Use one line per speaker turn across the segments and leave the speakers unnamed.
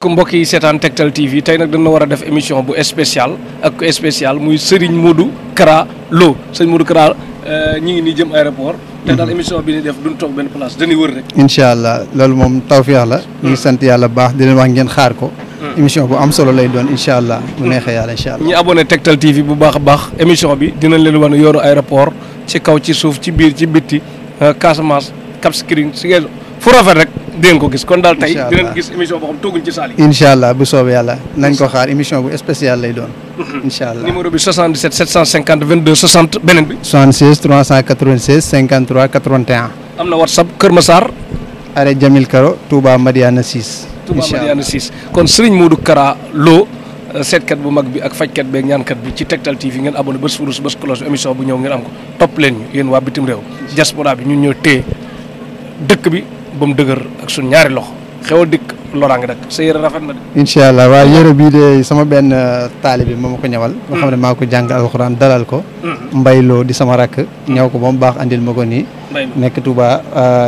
mbokk yi seetaan Tektal TV tey nag dañu war a def émission bu spécial ak spécial muy Serigne Modou Kara Lo Serigne Modou Kara ñi ngi nii jëm aéroport. te daal émission bi ni def duñ toog benn place dañuy wër rek.
incha allah loolu moom tawfeex la. ñu ngi sant yàlla baax di leen wax ngeen xaar ko. émission bu am solo lay doon incha allah bu neexee yàlla incha allah.
ñi abonné Tektal TV bu baax a baax émission bi dinañ leen wan yoonu aéroport ci kaw ci suuf ci biir ci bitti Casamance Cap Skirring si ngeen fu rafet rek dinañ ko gis kon daal tey dinañ gis émission boo xam tooguñ ci saal yi.
incha allah bu soobee yàlla nañ ko xaar émission bu spécial lay doon. incha allah
numéro bi 77 750 22 60 beneen bi.
76 396 53 81.
am na WhatsApp Kër Massar.
Are Jamil Karo Touba Madiana 6.
Touba Madiana 6 kon Serigne Modou Kara Lo seetkat bu mag bi ak fajkat bi ak ñaankat bi ci Tektal TV ngeen abonné bés furus bés cloche émission bu ñëw ngeen am ko topp leen ñu yéen waa bitim réew diaspora bi ñun ñoo téye dëkk bi ba mu dëgër ak suñ ñaari loxo xewal dikk loraange dak sa yére rafet na de.
incha allah waaye yére bii de sama benn taalibe moo ma ko ñawal. nga xam ne maa ko jàng alxuraan dalal ko. mbayloo di sama rakk. ñaw ko ba mu baax andil ma ko nii. nekk Touba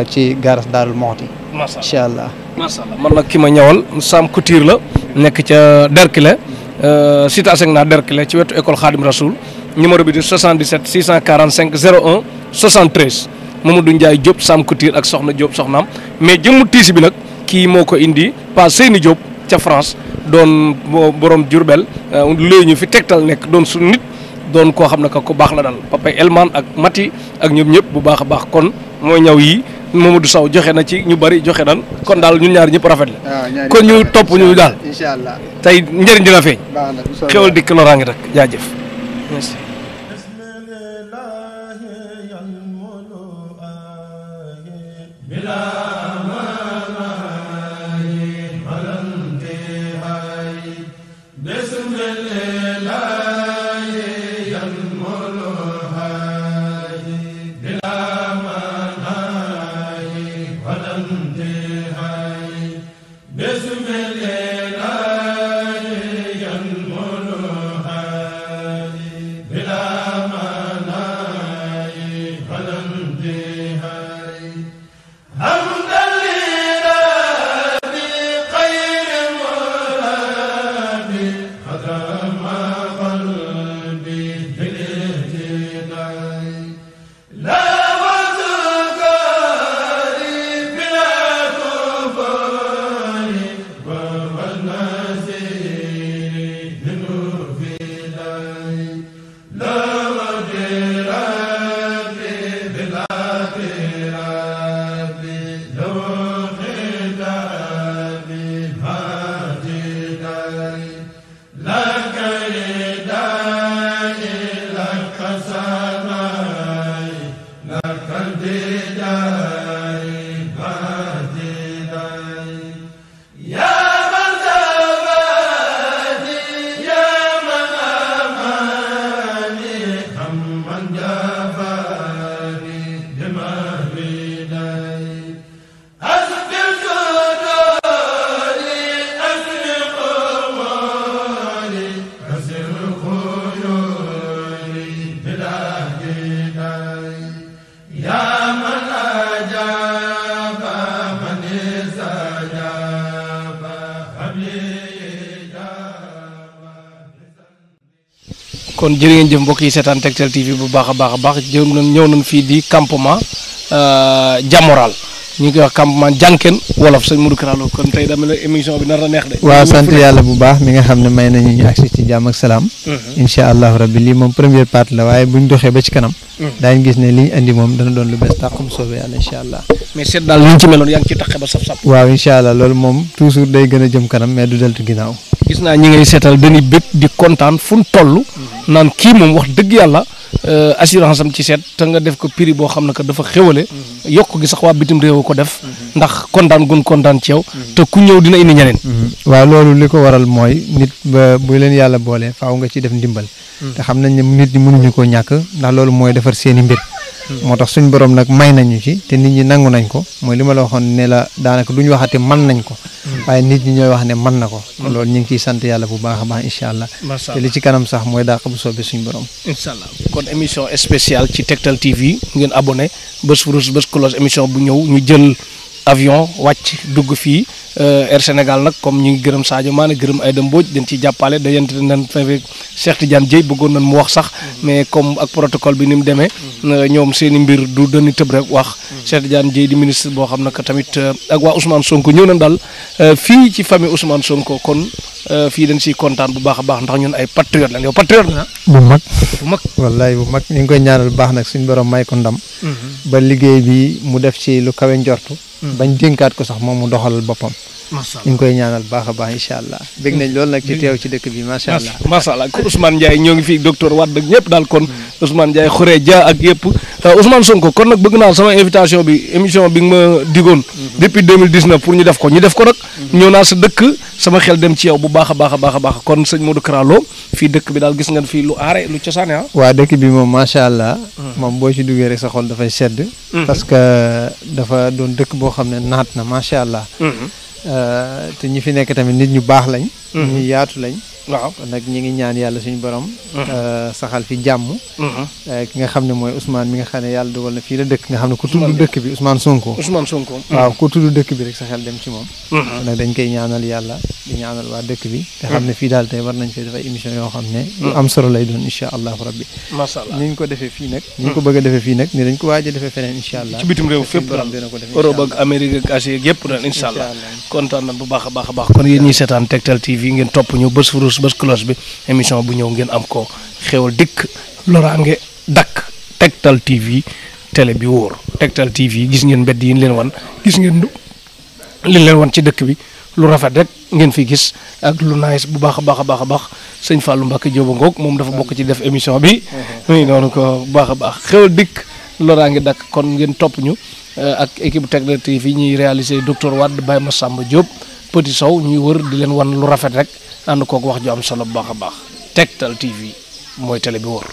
ci garas Daarul Moxti. macha allah
macha allah man nag ki ma ñawal Sam Couture la. nekk ca Derkile cité Asegna Derkile ci wetu école Khadim Rasoul numéro bi di 77 645 01 73 Mamadou Ndiaye Diop Sam Couture ak Soxna Diop soxnaam mais jëmmu tiisi bi nag kii moo ko indi Pa Seyni Diop ca France doon borom Diourbel léegi ñu fi Tektal nekk doon su nit doon koo xam ne que ku baax la daal Papa Elman ak Mati ak ñoom ñëpp bu baax a baax kon mooy ñaw yi Mamadou Sow joxe na ci ñu bari joxe nan kon daal ñun ñaar ñëpp rafet la kon ñu topp ñu daal
incha allah
tey njëriñ dina feeñ xewal dikk loraange rek jaajëf merci. kon jërë ngeen jëf mbokk yi seetaan Tektal TV bu baax a baax ñëw nañ fii di campement Jamoral ñu ngi koy wax campement Jànken wolof sëñ Modou Kara Lo kon tey dama la émission bi nar na neex de.
waaw sant yàlla bu baax mi nga xam ne may nañu ñu agsi ci jàmm ak salaam. incha allahu rabbi lii moom première partie la waaye buñ doxee ba ci kanam. daañu gis ne li ñu andi moom dana doon lu bees tàq mu soobee yàlla incha allah.
mais seet daal li ñu ci meloon yaa ngi ci taxe ba saf-saf.
waaw incha allah loolu moom toujours day gën a jëm kanam mais du deltu ginnaaw.
gis naa ñi ngay seetal dañuy bëgg di kontaan fu mu toll. naan kii moom wax dëgg yàlla assurance am ci seet te nga def ko prix boo xam ne que dafa xéwale. yokk gi sax waa bitim réew ko def. ndax kontaan gun kontaan ci yow. te ku ñëw dina indi ñeneen.
waaw loolu li ko waral mooy nit ba bu leen yàlla boole faaw nga ci def ndimbal. te xam nañ ne nit ñi mënuñu koo ñàkk ndax loolu mooy defar seeni mbir. moo tax suñ borom nag may nañu ci te nit ñi nangu nañ ko mooy li ma la waxoon ne la daanaka duñu waxati mën nañ ko. waaye nit ñi ñooy wax ne mën na ko. kon loolu ñu ngi ciy sant yàlla bu baax a baax incha allah. te li ci kanam sax mooy dàq bu soobee suñ borom.
incha allah kon émission spéciale ci Tektal TV ngeen abonné bés furus bés cloche émission bu ñëw ñu jël avion wàcc dugg fii Air Sénégal nag comme ñu ngi gërëm Sadio Mané gërëm Aïda Mbodj dañ ciy jàppale dayante nañ fekk Cheikh Tidiane Dieye bëggoon nañ mu wax sax mais comme ak protocole bi ni mu demee ñoom seen i mbir du dañuy tëb rek wax Cheikh Tidiane Dieye di ministre boo xam ne que tamit ak waa Ousmane Sonko ñëw nañ daal fii ci famille Ousmane Sonko kon fii dañ siy kontaan bu baax a baax ndax ñun ay patriote lañ yow patriote nga
bu mag
bu mag
wallaay bu mag ñu ngi koy ñaanal bu baax nag suñu borom may ko ndam ba liggéey bi mu def ci lu kawe njortu bañ dénkaat ko sax moom mu doxalal boppam ñu ngi koy ñaanal baax a baax incha allah bég nañ loolu nag ci teew ci dëkk bi macha allah
macha allah kon Ousmane Ndiaye ñoo ngi fii docteur Wade ak ñëpp daal kon Ousmane Ndiaye Khouré Dia ak yëpp Ousmane Sonko kon nag bëgg naa sama invitation bi émission bi nga ma digoon depuis 2019 pour ñu def ko nag ñëw naa sa dëkk sama xel dem ci yow bu baax a baax a baax a baax kon sëñ Modou Kara Lo fii dëkk bi daal gis ngeen fii lu aare lu cosaane
waa dëkk bi moom macha allah moom boo ci duggee rek sa xol dafay sedd parce que dafa doon dëkk boo xam ne naat na macha allah te ñi fi nekk tamit nit ñu baax lañ ñu yaatu lañ waaw kon nag ñi ngi ñaan yàlla suñu borom saxal fi jàmm ki nga xam ne mooy Ousmane mi nga xam ne yàlla dogal na fii la dëkk nga xam ne ku tudd dëkk bi Ousmane Sonko waaw ku tudd dëkk bi rek sa xel dem ci moom kon nag dañ koy ñaanal yàlla di ñaanal waa dëkk bi te xam ne fii daal tey war nañ fee def ay émission yoo xam ne yu am solo lay doon incha allahu rabbi
macha allah
ni ñu ko defee fii nag ni ñu ko bëgg a defee fii nag ni dañ ko waaj a defee feneen incha allah
ci bitim réew fépp Europe ak Amérique ak Asie yëpp daal incha allah kontaan nañ bu baax a baax a baax kon yéen ñiy seetaan Tektal TV ngeen topp ñu bés furus bés cloche bi émission bu ñëw ngeen am ko xewal dikk loraange dakk Tektal TV télé bi wóor Tektal TV gis ngeen mbedd yi leen wan gis ngeen li leen wan ci dëkk bi lu rafet rek ngeen fi gis ak lu nice bu baax a baax a baax a baax sëñ Fallou Mbacke Diop ngoog moom dafa bokk ci def émission bi muy noonu ko bu baax a baax xewal dikk loraange dakk kon ngeen topp ñu ak équipe Tektal TV ñuy réaliser docteur Wade Baye Massamba Diop Petit Sow ñuy wër di leen wan lu rafet rek ànd kook wax ju am solo bu baax a baax Tektal TV mooy télé bi wóor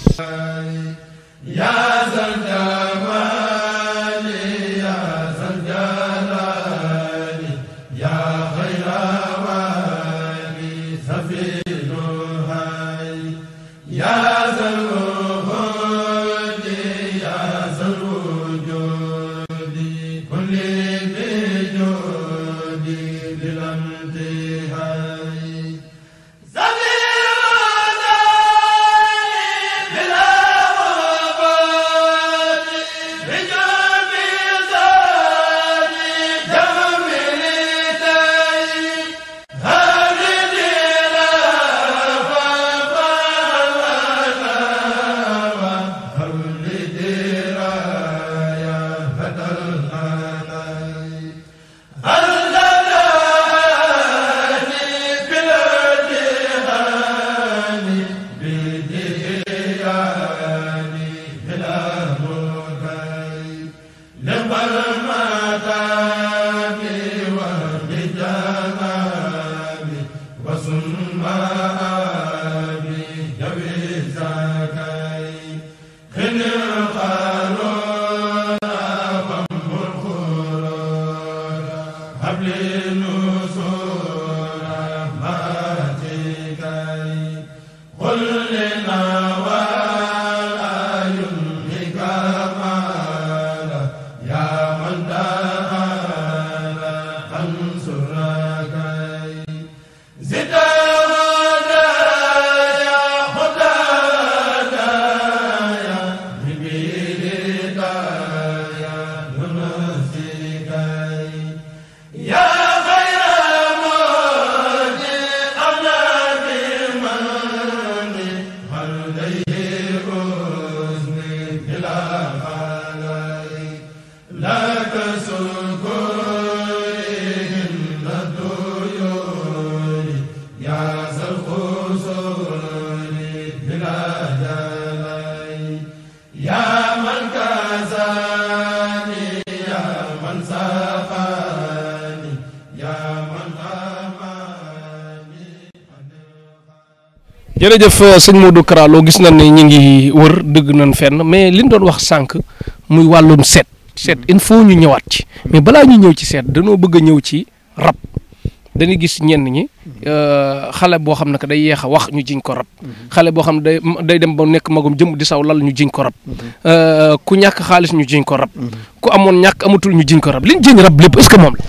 jërëjëf sëñ Modou Kara Lo gis nañ ne ñu ngi wër dëgg nañ fenn mais li ñu doon wax sànq muy wàllum seet il faut ñu ñëwaat ci mais balaa ñu ñëw ci seet danoo bëgg a ñëw ci rab dañuy gis ñenn ñi xale boo xam ne que day yeex a wax ñu jiñ ko rab xale boo xam ne day dem ba nekk magum jëm di saw lal ñu jiñ ko rab ku ñàkk xaalis ñu jiñ ko rab ku amoon ñàkk amatul ñu jiñ ko rab liñ jiñ rab lépp est-ce que moom la.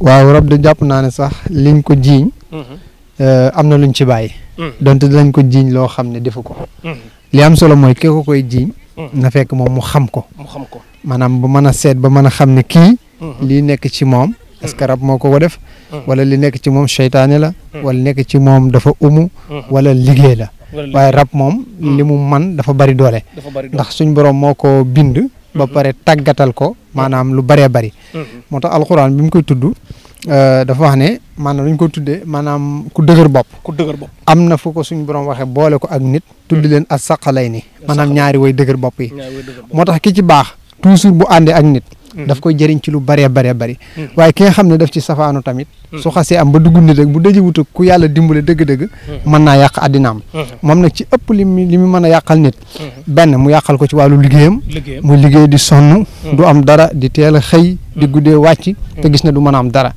waaw rab de jàpp naa ne sax liñ ko jiiñ am na luñ ci bàyyi. donte dinañ ko jiiñ loo xam ne defu ko. li am solo mooy ki ko koy jiiñ. na fekk moom mu xam ko. maanaam ba mën a seet ba mën a xam ne kii. lii nekk ci moom. est-ce que rab moo ko def. wala li nekk ci moom seytaane la. wala nekk ci moom dafa umu. wala liggéey la. waaye rab moom li mu man dafa bari doole. ndax suñ borom moo ko bind. ba pare tàggatal ko maanaam lu bëree bëri. moo tax alxuraan bi mu koy tudd. dafa wax ne maanaam lu ñu ko tuddee maanaam ku dëgër bopp. am na fu ko suñu borom waxee boole ko ak nit. tudd leen as saqalay ni maanaam ñaari way dëgër bopp yi. moo tax ki ci baax toujours bu àndee ak nit. daf koy jëriñ ci lu bëree bëri. waaye ki nga xam ne daf ci safaanu tamit. su xasee am ba dugg nit rek bu dëjee wut ku yàlla dimbale dëgg-dëgg. mën naa yàq addinaam. moom nag ci ëpp li mu mën a yàqal nit. benn mu yàqal ko ci wàllu liggéeyam. mu liggéey di sonn. du am dara di teel a xëy. di guddee wàcc. te gis na du mën a am dara.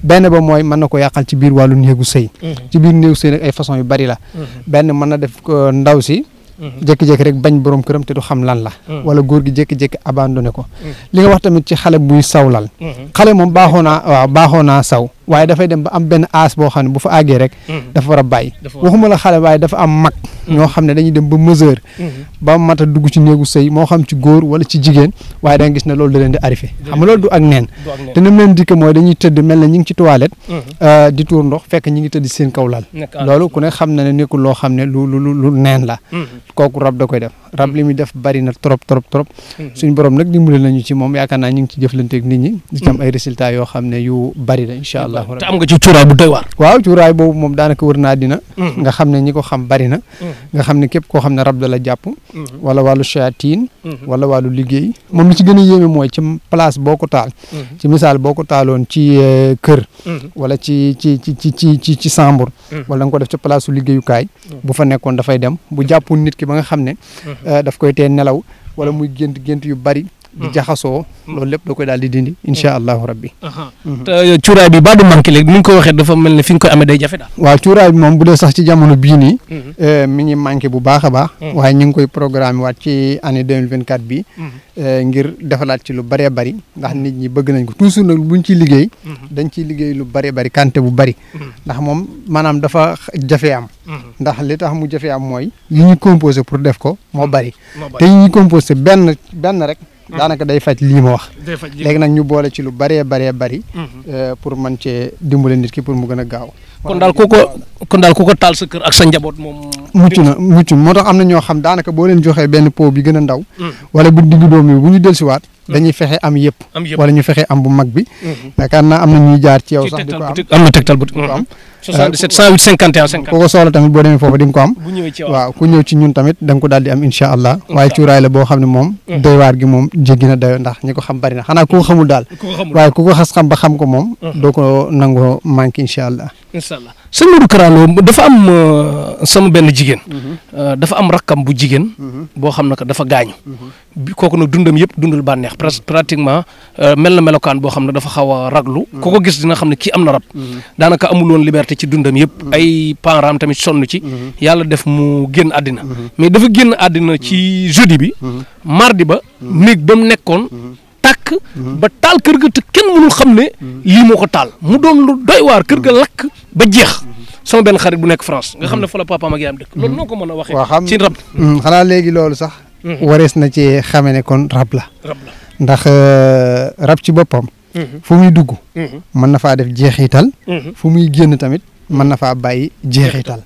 benn ba mooy mën na ko yàqal ci biir wàllu néegu sëy. ci biir néegu sëy nag ay façon yu bari la. benn mën na def ko ndaw si. jékki-jékki rek bañ borom këram te du xam lan la. wala góor gi jékki-jékki abandonné ko. li nga wax tamit ci xale buy sawlal. xale moom baaxoo naa saw. waaye dafay dem ba am benn aas boo xam ne bu fa àggee rek. dafa war a bàyyi. waxuma la xale waaye dafa am mag. ñoo xam ne dañuy dem ba mesure. ba mat a dugg ci néegu sëy moo xam ci góor wala ci jigéen waaye da nga gis ne loolu da leen di arrivé. xam nga loolu du ak neen. te ni mu leen dikkee mooy dañuy tëdd mel na ñi ngi ci toilette. di tuur ndox fekk ñi ngi tëdd seen kaw lal. loolu ku ne xam na ne nekkul loo xam ne lu neen la. kooku rab da koy def rab li muy def bari na trop. suñ borom nag dimbali nañu ci moom yaakaar naa ñu ngi ci jëflanteeg nit ñi. di ci am ay résultats yoo xam ne yu bari la incha allah.
te am nga ci cuuraay bu doy waar.
waaw cuuraay boobu moom daanaka wër naa dina. nga xam ne ñi ko xam bari na. nga xam ne képp koo xam ne rab da la jàpp. wala wàllu shayatin. wala wàllu liggéey. moom li ci gën a yéeme mooy ci place boo ko taal. ci misaal boo ko taaloon ci kër. wala ci chambre. wala nga ko def ci place su liggéeyukaay. bu fa nekkoon dafay dem bu jàppul nit ki ba nga xam ne. daf koy tee nelaw wala muy gént yu bari. di jaxasoo loolu lépp da koy daal di dindi incha allahu rabbi.
te cuuraay bi ba du manqué léegi ni nga ko waxee dafa mel ne fi nga koy amee day jafe daal.
waaw cuuraay bi moom bu dee sax ci jamono bii nii. mi ngi manqué bu baax a baax. waaye ñu ngi koy programme waat ci année 2024 bi ngir defalaat ci lu bëree bëri ndax nit ñi bëgg nañ ko toujours nag buñ ciy liggéey. dañ ciy liggéey lu bëree bëri quantité bu bëri. ndax moom maanaam dafa jafe am. ndax li tax mu jafe am mooy yi ñu composé pour def ko moo bëri. te yi ñu composé benn rek. daanaka day faj lii ma wax. léegi nag ñu boole ci lu bëree bëri. pour mën cee dimbale nit ki pour mu gën a gaaw.
kon daal ku ko taal sa kër ak sa njaboot moom.
mucc moo tax am na ñoo xam daanaka boo leen joxee benn pot bi gën a ndaw. wala bu diggu doom yi bu ñu dellusiwaat. dañuy fexe am yëpp. wala ñu fexe am bu mag bi. yaakaar naa am na ñuy jaar ci yow sax di ko
am na tegtal boutique ko am. 77 108 51 50.
ku ko soxla tamit boo demee foofu di nga ko am.
bu ñëwee ci
waaw ku ñëw ci ñun tamit da nga ko daal di am incha allah. waaye cuuraay la boo xam ne moom. doy waar gi moom jéggi na doy ndax ñi ko xam bari na xanaa ku ko xamul daal. waaye ku ko xas xam ba xam ko moom. doo ko nangoo manqué incha allah.
sëñ Modou Kara Lo dafa am sama benn jigéen. dafa am rakkam bu jigéen. boo xam ne que dafa gaañu. kooku nag dundam yëpp dundul bànneex pratiquement mel na melokaan boo xam ne dafa xaw a raglu. ku ko gis dina xam ne kii am na rab. daanaka amul woon liberté ci dundam yëpp. ay parents am tamit sonn ci. yàlla def mu génn àddina. mais dafa génn àddina ci jeudi bi. mardi ba néeg ba mu nekkoon. tàkk ba taal kër ga te kenn mënul xam ne lii moo ko taal mu doon lu doy waar kër ga lakk ba jeex sama benn xarit bu nekk France nga xam ne fa la papaam ak yaayam dëkk loolu noo ko mën a waxee ci rab
xanaa léegi loolu sax warees na ci xame ne kon rab la ndax rab ci boppam fu muy dugg mën na faa def jeexital fu muy génn tamit mën na faa bàyyi jeexital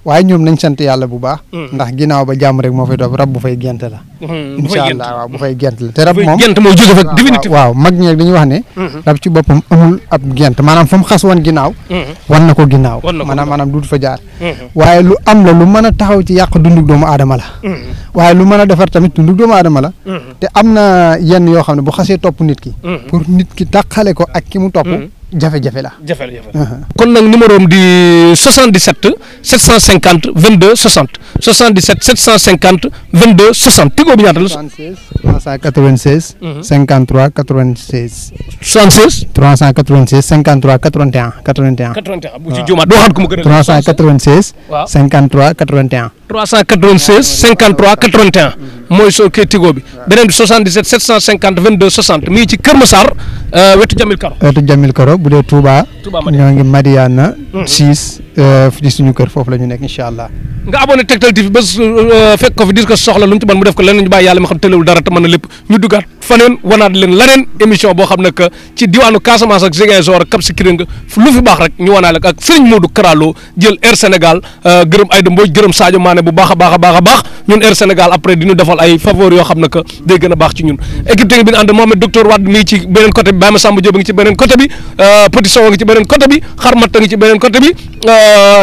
waaye ñoom nañ sant yàlla bu baax ndax ginnaaw ba jàmm rek moo fay topp rab bu fay gent la incha allah waaw bu fay gent la te rab moom
gent mooy jóge fa définitif
waaw mag ñi dañuy wax ne rab ci boppam amul ab gent maanaam fa mu xas woon ginnaaw wan na ko ginnaaw maanaam duut fa jaar waaye lu am la lu mën a taxaw ci yàq dundug doomu aadama la waaye lu mën a defar tamit dundug doomu aadama la te am na yenn yoo xam ne bu xasee topp nit ki pour nit ki tàqale ko ak ki mu topp jafe-jafe la.
kon nag numéro am di 77 750 22 60 77 750 22 60 Tigo bi ñaata la.
396. 53 96.
76.
396 53 81 81.
81 bu ci juumaat doo xam ko mu gën a.
396.
waaw
53 81.
396 53 81 mooy soo kii Tigo bi beneen bi 77 750 22 60 mi ngi ci Kër Massar wetu Jamil Karo.
wetu Jamil Karo bu dee Touba. ñoo ngi Madiana. 6 fi suñu kër foofu la ñu nekk incha allah.
nga abonné Tektal TV ba fekk ko fi dis ko soxla lu mu ci mën mu def ko leneen ñu bàyyi yàlla ma xam tëlewul dara te mën na lépp ñu duggaat faneen wanaat leen laneen émission boo xam ne que ci diwaanu Casamance ak Ziguinchor ak Cap Skirring lu fi baax rek ñu wanaale ak Serigne Modou Kara Lo jël Air Sénégal gërëm Aïda Mbodj gërëm Sadio Mané bu baax a baax a baax a baax ñun Air Sénégal après di ñu defal ay faveur yoo xam ne que day gën a baax ci ñun équipe technique bi ñu ànd Mohamed docteur Wade mi ngi ci beneen côté bi Baye Massamba Diop ngi ci beneen côté bi Petit Sow ngi ci beneen côté bi Xarmat ngi ci beneen côté bi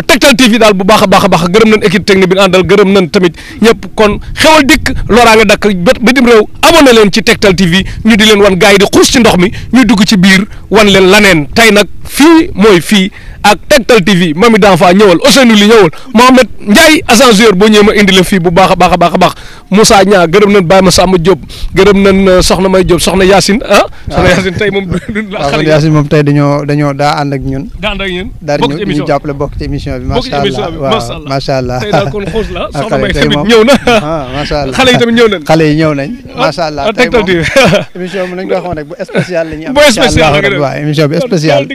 Tektal TV daal bu baax a baax a baax gërëm nañ équipe technique bi ñu àndal gërëm nañ tamit ñëpp kon xewal dikk loraa nga dakk bitim réew abonné leen ci Tektal TV ñu di leen wan gars yi di xuus ci ndox mi ñu dugg ci biir wan leen laneen tey nag fii mooy fii ak Tektal TV Mami Danfa ñëwal Ousseynou li ñëwal Mohamed Ndiaye agent boo ñëwee ma indi la fii bu baax a baax a baax a baax Moussa Niang gërëm nañ Baye Massamba Diop gërëm nañ Soxna May Diop Soxna Yacine Soxna Yacine tey moom
Soxna Yacine moom tey dañoo daa ànd ak ñun daal ñu jàppale bokk ci émission bi macha allah waaw macha allah
tey daal kon xuus la Soxna May tamit ñëw na
macha allah
xale yi tamit ñëw nañ
xale yi ñëw nañ macha allah tey
Tektal TV
émission bi nañ ko waxoon rek bu spécial la ñuy am
bu spécial
waaw émission bi spécial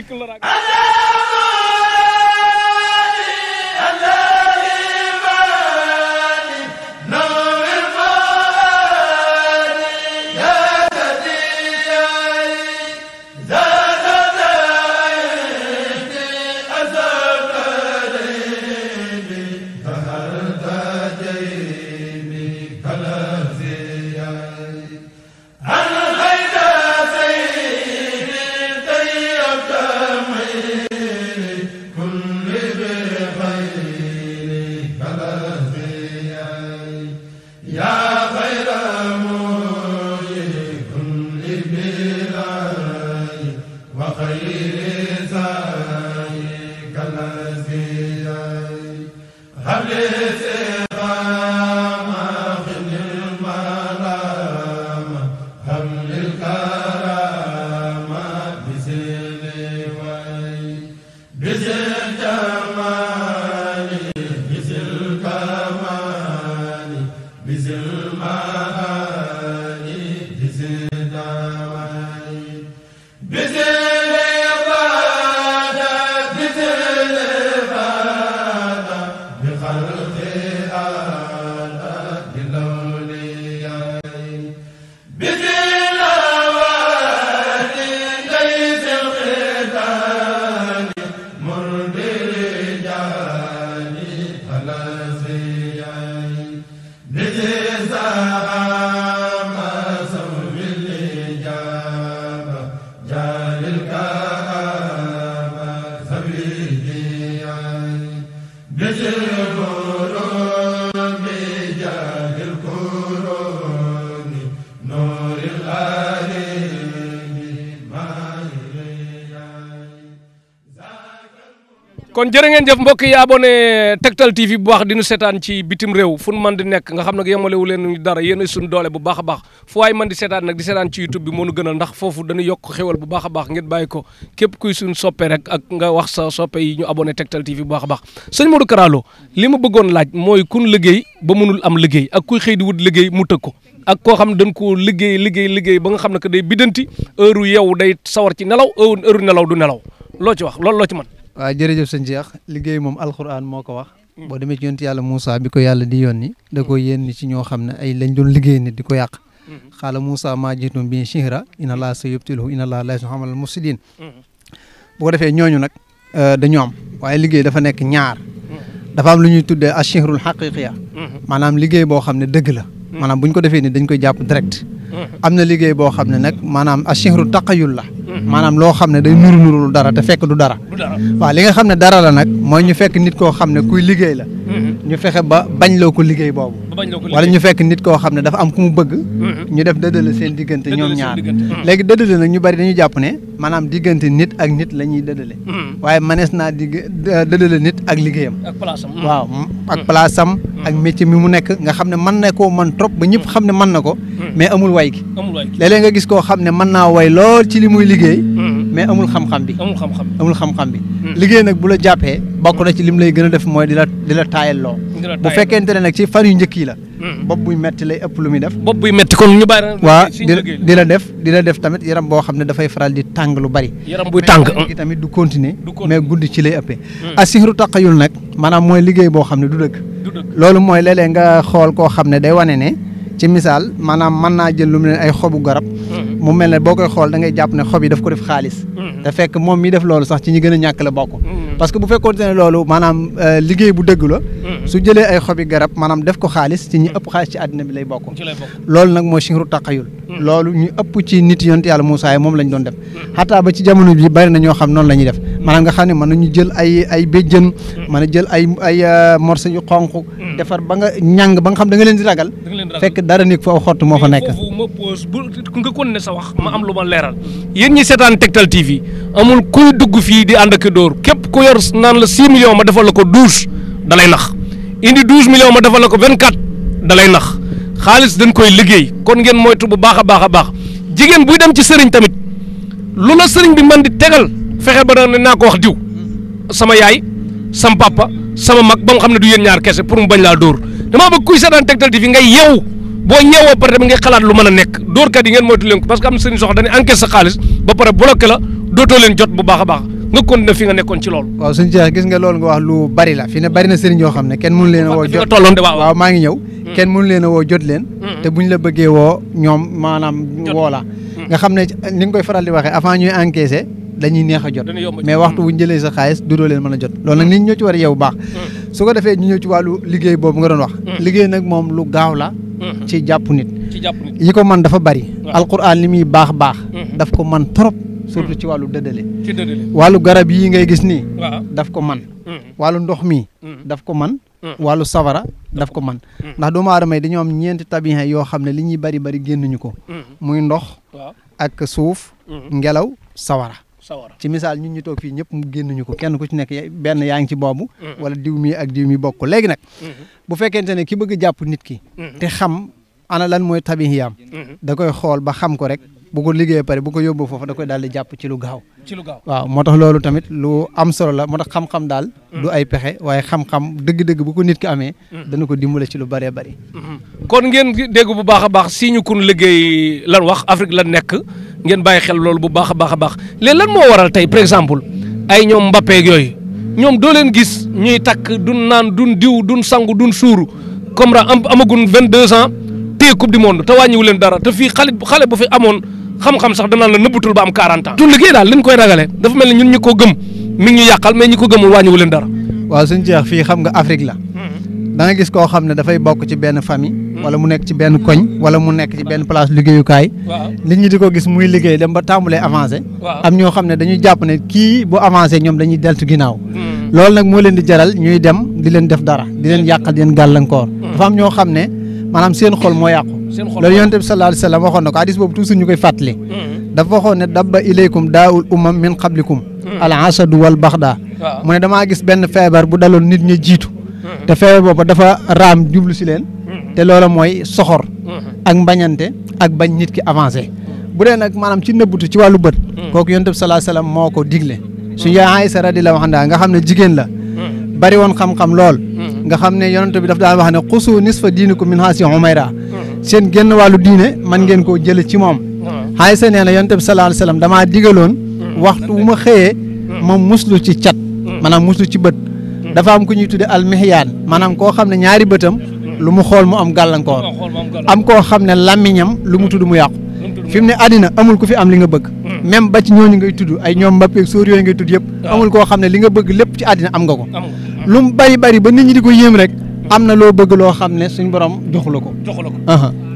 kon jërë ngeen jëf mbokk yi abonné Tektal TV bu baax di nu seetaan ci bitim réew fu nu mën di nekk nga xam nag yemalewu leen dara yéen suñu doole bu baax a baax fu waay mën di seetaan nag di seetaan ci YouTube bi moo nu gënal ndax foofu dañu yokk xéwal bu baax a baax ngeen bàyyi ko képp kuy suñu soppe rek ak nga wax sa soppe yi ñu abonné Tektal TV bu baax a baax sëñ Modou Kara Lo li ma bëggoon laaj mooy kun liggéey ba mënul am liggéey ak kuy xëy di wut liggéey mu tëg ko ak koo xam ne dañ koo liggéey ba nga xam ne que day biddanti heure yow day sawar ci nelaw heure nelaw du nelaw loo ci wax loolu loo ci mën
waaw jërëjëf sëñ Cheikh liggéey moom alxuraan moo ko wax boo demee ci yonent yàlla Moussa bi ko yàlla di yónni da ko yénni ci ñoo xam ne ay lañ doon liggéey nit di ko yàq xaala Moussa maa jiitum bi shihra inna laa sa yubtiluhu inna laa la yuhibbul mufsidin bu ko defee ñooñu nag dañu am waaye liggéey dafa nekk ñaar dafa am lu ñuy tuddee ashihrul haqiqiya maanaam liggéey boo xam ne dëgg la maanaam bu ñu ko defee ni dañ koy jàpp direct am na liggéey boo xam ne nag maanaam ashihru taqayul la maanaam loo xam ne day nuru dara te fekk du dara waaw li nga xam ne dara la nag mooy ñu fekk nit koo xam ne kuy liggéey la ñu fexe ba bañ loo ko liggéey boobu wala ñu fekk nit koo xam ne dafa am ku mu bëgg ñu def dëddale seen diggante ñoom ñaar léegi dëddale nag ñu bari dañu jàpp ne maanaam diggante nit ak nit la ñuy dëddale waaye manees naa dëddale nit ak liggéeyam waaw ak place am ak métier mi mu nekk nga xam ne mën na koo mën trop ba ñëpp xam ne mën na ko mais amul way gi léeg-léeg nga gis koo xam ne mën naa way lool ci li muy liggéey mais amul xam-xam bi amul xam-xam bi liggéey nag bu la jàppee bokk na ci lim lay gën a def mooy di la taayal loo bu fekkente ne nag ci fan yu njëkk yi la bopp buy metti lay ëpp lu muy def
bopp buy metti kon ñu bàyyi
waaw di la def tamit yaram boo xam ne dafay faral di tàng lu bari
yaram buy tàng
gi tamit du continuer mais guddi ci lay ëppee asihru taqayul nag maanaam mooy liggéey boo xam ne du dëgg loolu mooy léeg-léeg nga xool koo xam ne day wane ne ci misaal maanaam mën naa jël lu mu ne ay xobu garab mu mel ne boo koy xool da ngay jàpp ne xob yi daf ko def xaalis te fekk moom mi def loolu sax ci ñi gën a ñàkk la bokk parce que bu fekkoon ne loolu maanaam liggéey bu dëgg la su jëlee ay xobi garab maanaam def ko xaalis ci ñi ëpp xaalis ci àddina bi lay bokk loolu nag mooy sihru taqayul loolu ñu ëpp ci nit yonent yàlla Moussa yi moom lañ doon def xataa ba ci jamono bi bari na ñoo xam noonu la ñuy def maanaam nga xam ne mën nañu jël ay béjjën mën a jël ay morceau yu xonq defar ba nga ñàng ba nga xam da nga leen di ragal fekk dara nekk fa aw xott moo fa nekk
foofu ma pose bu nga kon ne sa wax ma am lu ma leeral yéen ñi seetaan Tektal TV amul kuy dugg fii di ànd ak dóor képp ku yor naan la 6 millions ma defal la ko 12 da lay nax indi 12 millions ma defal la ko 24 da lay nax xaalis dañ koy liggéey kon ngeen moytu bu baax a baax a baax jigéen buy dem ci sëriñ tamit lu la sëriñ bi man di tegal fexe ba ne naa ko wax diw sama yaay sama papa sama mag ba nga xam ne du yéen ñaar kese pour mu bañ laa dóor damaa bëgg kuy seetaan Tektal TV ngay yeewu boo ñeewoo pare tamit ngay xalaat lu mën a nekk dóorkat yi ngeen moytu leen ko parce que am na sëriñ soxla dañuy encaisse sa xaalis ba pare bloqué la dootoo leen jot bu baax a baax nga continuer fi nga nekkoon ci loolu
waaw suñu jeex gis nga loolu nga wax lu bari la fi ne bari na sëriñ yoo xam ne kenn mënu leen a woo jot
tolloon de waaw
maa ngi ñëw kenn mënu leen a woo jot leen te buñ la bëggee woo ñoom maanaam woo la nga xam ne ni nga koy faral di waxee avant ñuy encaissé dañuy neex a jot mais waxtu bu ñu jëlee sa xaalis dootoo leen mën a jot loolu nag nit ñoo ci war a yeewu baax su ko defee ñu ñëw ci wàllu liggéey boobu nga doon wax liggéey nag moom lu gaaw la ci jàpp nit yi ko man dafa bari alquran li muy baax daf ko man trop surtout ci wàllu dëddale wàllu garab yi ngay gis nii daf ko man wàllu ndox mi daf ko man wàllu sawara daf ko man ndax doomu aadama yi dañoo am ñeenti tabiha yoo xam ne li ñuy bari génnuñu ko muy ndox ak suuf ngelaw sawara ci misaal ñun ñu toog fii ñëpp mu génnuñu ko kenn ku ci nekk benn yaa ngi ci boobu wala diw mi ak diw mi bokk léegi nag bu fekkente ne ki bëgg jàpp nit ki te xam ana lan mooy tabihiyaam da koy xool ba xam ko rek bu ko liggéey pare bu ko yóbbu foofu da koy daal di jàpp ci lu gaaw waaw moo tax loolu tamit lu am solo la moo tax xam-xam daal du ay pexe waaye xam-xam dëgg-dëgg bu ko nit ki amee dana ko dimbale ci lu bëree bëri
kon ngeen dégg bu baax a baax si ñu kun liggéey lan wax Afrique lan nekk ngeen bàyyi xel loolu bu baax a baax a baax léegi lan moo waral tey par exemple ay ñoom Mbappé ak yooyu ñoom doo leen gis ñuy takk dun naan dun diw dun sangu dun suuru comme ra amagun 22 ans téye coupe du monde te wàññiwu leen dara te fii xale bu fi amoon xam-xam sax danaan la nëbbutul ba am 40 ans. suñu liggéey daal li ñu koy ragalee dafa mel ni ñun ñu ko gëm mi ngi ñu yàqal mais ñi ko gëmul wàññiwu leen dara.
waaw suñu jeex fii xam nga Afrique la. da nga gis koo xam ne dafay bokk ci benn famille. wala mu nekk ci benn koñ. wala mu nekk ci benn place liggéeyukaay. nit ñi di ko gis muy liggéey dem ba tàmbalee avancé. am ñoo xam ne dañuy jàpp ne kii bu avancé ñoom dañuy deltu ginnaaw. loolu nag moo leen di jaral ñuy dem di leen def dara di leen yàqal di leen gàllankoor. dafa am ñoo xam ne maanaam seen xol moo yàqu. loolu yonent bi sallallahu alayhi wa sallam waxoon na ko hadis boobu toujours ñu koy fàttali. dafa waxoon ne dabba ilaykum daawul umam min qablikum al asadu wal baxda mu ne damaa gis benn feebar bu daloon nit ñi jiitu te feebar boobu dafa raam jublu si leen te loola mooy soxor ak mbañante ak bañ nit ki avancé bu dee nag maanaam ci nëbbutu ci wàllu bët kooku yonent bi sallallahu alayhi wa sallam moo ko digle su yaay Aysa radiyallahu anha nga xam ne jigéen la bari woon xam-xam lool nga xam ne yonent bi daf daan wax ne xusu nisfa diinikum min haasi Umayra seen génn wàllu diine man ngeen koo jële ci moom Aysa nee na yonent bi sallallahu alayhi wa sallam damaa digaloon waxtu wu ma xëyee ma muslu ci cat maanaam muslu ci bët dafa am ku ñuy tudde almihyaan maanaam koo xam ne ñaari bëtam lu mu xool mu am gàllankoor am koo xam ne làmmiñam lu mu tudd mu yàqu fi mu ne àddina amul ku fi am li nga bëgg même ba ci ñooñu ngay tudd ay ñoom Mbappé sóor yooyu ngay tudd yëpp amul koo xam ne li nga bëgg lépp ci àddina am nga ko lu mu bari bari ba nit ñi di ko yéem rek am na loo bëgg loo xam ne suñ borom joxu la ko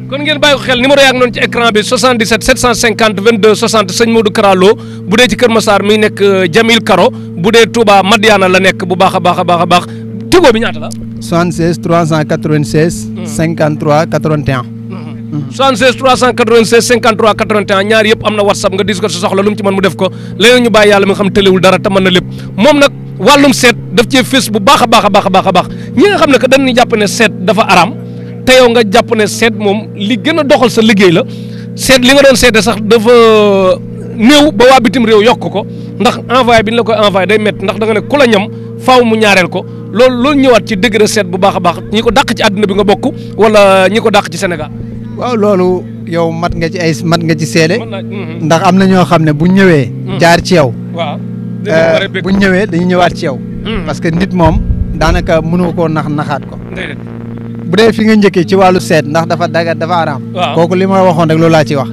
kon ngeen bàyyi ko xel numéro yaa ngi noonu ci écran bi 77 750 22 60 sëñ Modou Kara Lo bu dee ci Kër Massar mi nekk Jamil Karo bu dee Touba Madiana la nekk bu baax a baax a baax a baax Tigo bi ñaata la
76 396. 53 81.
76 396 53 81 ñaar yëpp am na WhatsApp nga dis ko sa soxla lu mu ci mën mu def ko léegi ñu bàyyi yàlla mi nga xam tëlewul dara te mën na lépp moom nag wàllum seet daf cee fés bu baax a baax a baax a baax a baax ñi nga xam ne que dañuy jàpp ne seet dafa araam te yow nga jàpp ne seet moom li gën a doxal sa liggéey la seet li nga doon seete sax dafa néew ba waa bitim réew yokk ko ndax envoyé bi ñu la koy envoyé day métti ndax da nga ne ku la ñam faaw mu ñaareel ko loolu ñëwaat ci degré seet bu baax a baax ñi ko dàq ci àdduna bi nga bokk wala ñi ko dàq ci Sénégal.
waaw loolu yow mat nga ci seede ndax am na ñoo xam ne bu ñëwee jaar ci yow.
waaw
bu ñëwee dañuy ñëwaat ci yow. parce que nit moom daanaka mënoo koo naxaat ko. bu dee fi nga njëkkee ci wàllu seet ndax dafa dafa araam. kooku li ma waxoon rek loolu laa ci wax.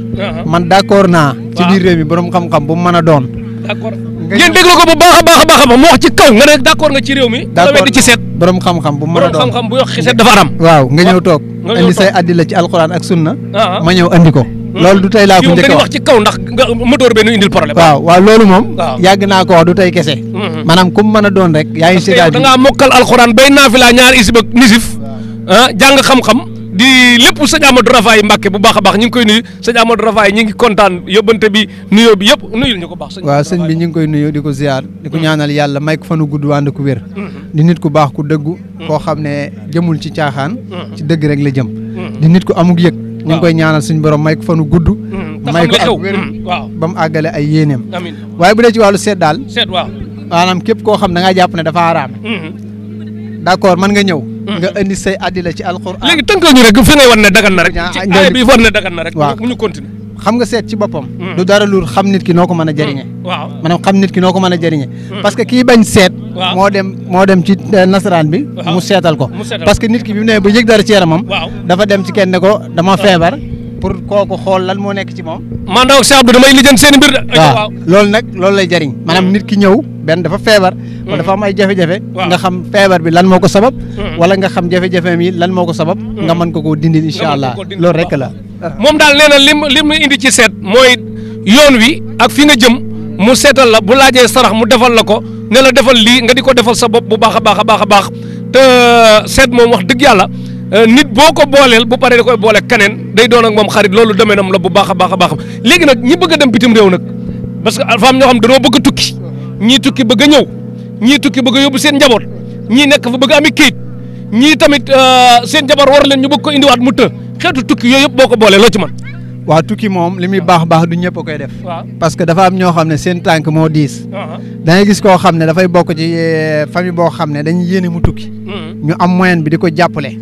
man d'accord naa. ci biir réew mi borom xam-xam bu mu mën a doon.
d'accord ngeen déglu ko bu baax a baax a baax mu wax ci kaw nga ne d'accord nga ci réew mi. d'accord ci seet.
borom xam-xam bu mu mën a doon
borom xam-xam bu wax ci seet dafa araam.
waaw nga ñëw toog. andi say addila ci alxuraan ak sunna. ma ñëw andi ko. loolu du tey laa ko njëkk a wax
ci kaw ndax moteur bi nu indil problème.
waaw loolu moom. yàgg naa ko wax du tey kese. maanaam ku mu mën a doon rek. yaa ngi si daal
da ngaa mokkal alxuraan bay naafila ñaar isib ak nisif jàng xam-xam di lépp sëñ Amadou Rafaay Mbàkke bu baax a baax ñu ngi koy nuyu sëñ Amadou Rafaay ñu ngi kontaan yóbbante bi nuyoo bi yëpp nuyul ñu ko baax.
waaw sëñ bi ñu ngi koy nuyu di ko ziar di ko ñaanal yàlla may ko fanu gudd wànd ku wér. di nit ku baax ku dëggu. koo xam ne jëmul ci caaxaan. ci dëgg rek la jëm. di nit ku amug yëg. ñu ngi koy ñaanal suñu borom may ko fanu gudd. may ko ak wér ba mu àggale ay yéeneem. waaye bu dee ci wàllu seet daal.
seet waaw
maanaam képp koo xam da ngaa jàpp ne dafa araam. d'accord mën nga ñëw. nga indi say addila ci alxuraan.
léegi tënkal ñu rek fi ngay wan ne dagan na rek. ci aaya bi war ne dagan na rek.
waaw
mu ñu continuer.
xam nga seet ci boppam. du dara lu xam nit ki noo ko mën a jëriñe.
waaw
maanaam xam nit ki noo ko mën a jëriñe. parce que kii bañ seet. moo dem ci nasaraan bi. mu seetal ko. parce que nit ki bi mu nee ba yëg dara ci yaramam. dafa dem ci kenn ne ko dama feebar. pour kooku xool lan moo nekk ci moom. man
daw Cheikh Abdou damay lijjanti seen mbir de.
waaw loolu nag loolu lay jëriñ. maanaam nit ki ñëw benn dafa feebar. wala dafa am ay jafe-jafe. nga xam feebar bi lan moo ko sabab. wala nga xam jafe-jafe mi lan moo ko sabab. nga mën ko koo dindil incha allah loolu rek la.
moom daal nee na lim indi ci seet mooy yoon wi ak fi nga jëm mu seetal la bu laajee sarax mu defal la ko ne la defal lii nga di ko defal sa bopp bu baax a baax a baax a baax te seet moom wax dëgg yàlla. nit boo ko booleel bu paree da koy boole keneen day doon ak moom xarit loolu domaine am la bu baax a baax a baax léegi nag ñi bëgg a dem bitim réew nag parce que dafa am ñoo xam dañoo bëgg a tukki ñii tukki bëgg a ñëw ñii tukki bëgg a yóbbu seen njaboot ñii nekk fa bëgg a ami kayit ñii tamit seen jabar war leen ñu bëgg ko indiwaat mu të xeetu tukki yooyu yëpp boo ko boolee loo ci man
waaw tukki moom li muy baax du ñëpp a koy def. parce que dafa am ñoo xam ne seen tànk moo diis. da ngay gis koo xam ne dafay bokk ci famille boo xam ne dañuy yéene mu tukki. ñu am moyen bi di ko jàppale.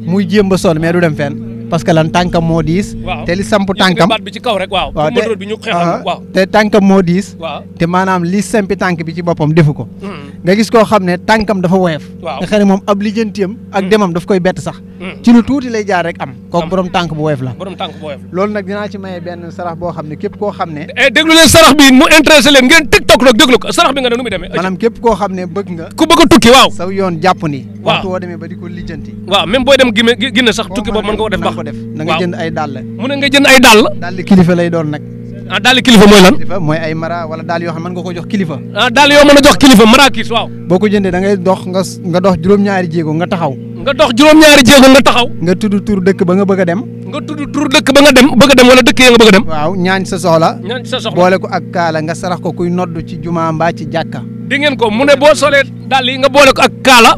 muy jéem ba sonn mais du dem fenn parce que lan tànkam moo diis. te li samp tànkam
bi ci kaw rek waaw
te tànkam moo diis. te maanaam li sempi tànk bi ci boppam defu ko. nga gis koo xam ne tànkam dafa woyof. nga xam ne moom ab lijjantiyam ak demam daf koy bett sax. ci lu tuuti lay jaar rek am. kooku borom tànk bu woyof la. loolu nag dinaa ci maye benn sarax boo xam ne képp koo xam ne.
déglu leen sarax bi mu intéressé leen ngeen TikTok nag déglu ko sarax bi nga ne nu muy demee.
maanaam képp koo xam ne bëgg nga.
ku bëgg a tukki waaw.
saw yoon jàpp ni. waxtu woo demee ba di ko lijjanti.
waaw même booy dem Guinée sax tukki boobu mën nga ko def baax
na nga jënd ay dàll.
mu ne nga jënd ay dàll.
dàll kilifa lay doon nag.
dàll kilifa mooy lan.
kilifa mooy ay mara wala dàll yoo xam ne mën nga ko jox kilifa.
dàll yoo mën a jox kilifa marakis waaw.
boo ko jëndee da ngay dox nga dox juróom-ñaari jéego nga taxaw.
nga dox juróom-ñaari jéego nga taxaw.
nga tudd tur dëkk ba nga bëgg a dem.
nga tudd tur dëkk ba nga bëgg a dem wala dëkk ya nga bëgg a dem.
waaw ñaan sa soxla. boole ko ak kaala nga sarax ko kuy nodd ci jumaa mbaa ci jàkka.
di ngeen ko mu ne boo solee dàll yi nga boole ko ak kaala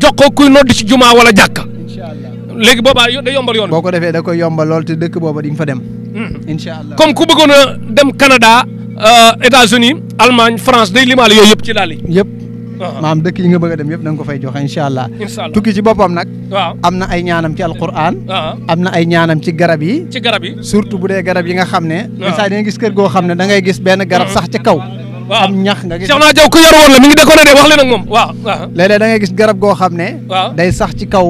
jox ko kuy nodd ci jumaa wala jàkka. léegi boobaa day yombal yoon.
boo ko defee da koy yombal lool te dëkk booba di nga fa dem. incha allah
comme ku bëggoon a dem Canada États-Unis Allemagne France day limaale yooyu yëpp ci daal yi.
yëpp. maam dëkk yi nga bëgg a dem yëpp da nga ko fay joxe incha allah. tukki ci boppam nag.
waaw
am na ay ñaanam ci alquran. am na ay ñaanam ci garab yi. surtout bu dee garab yi nga xam ne. waaw saa da ngay gis kër goo xam ne da ngay gis benn garab sax ca kaw.
waaw
am ñax nga gis.
Cheikh naa Jaw ku yor woon la mi ngi décoré wax leen ak moom waaw.
léeg-léeg da ngay gis garab goo xam ne. day sax ci kaw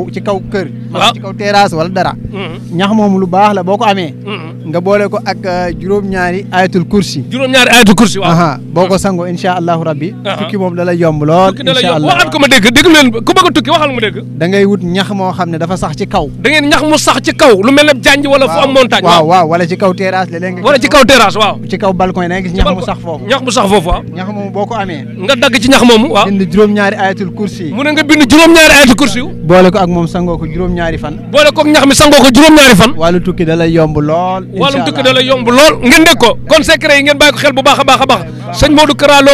kër. ci kaw terrasse wala dara ñax moom lu baax la boo ko amee nga boole ko ak juróom-ñaari ayatul kursi waaw boo ko sangoo insha allahu rabbi tukki moom da lay yomb lool insha allah
waxaat ko ma dégg leen ku bëgg a tukki waxal ma dégg
da ngay wut ñax moo xam ne dafa sax ci kaw
da ngeen ñax mu sax ci kaw lu mel ne janj wala fu am montagne
waaw wala ci kaw terrasse léeg-léeg nga
wala ci kaw terrasse waaw
ci kaw balcon yi da ngay gis ñax mu sax foofu
waaw
ñax moomu boo ko amee
nga dagg ci ñax moomu waaw
bind juróom-ñaari ayatul kursi
mu ne nga bind juróom-ñaari ayatul kursi
boole ko ak moom sangoo ko juróom-ñaari fan
boole ko ak ñax mi sangoo ko juróom-ñaari fan
wàllu tukki da lay yomb lool
wàllum tukki da lay yomb lool ngeen dégg ko kon secret yi ngeen bàyyi ko xel bu baax a baax a baax sëñ Modou Kara Lo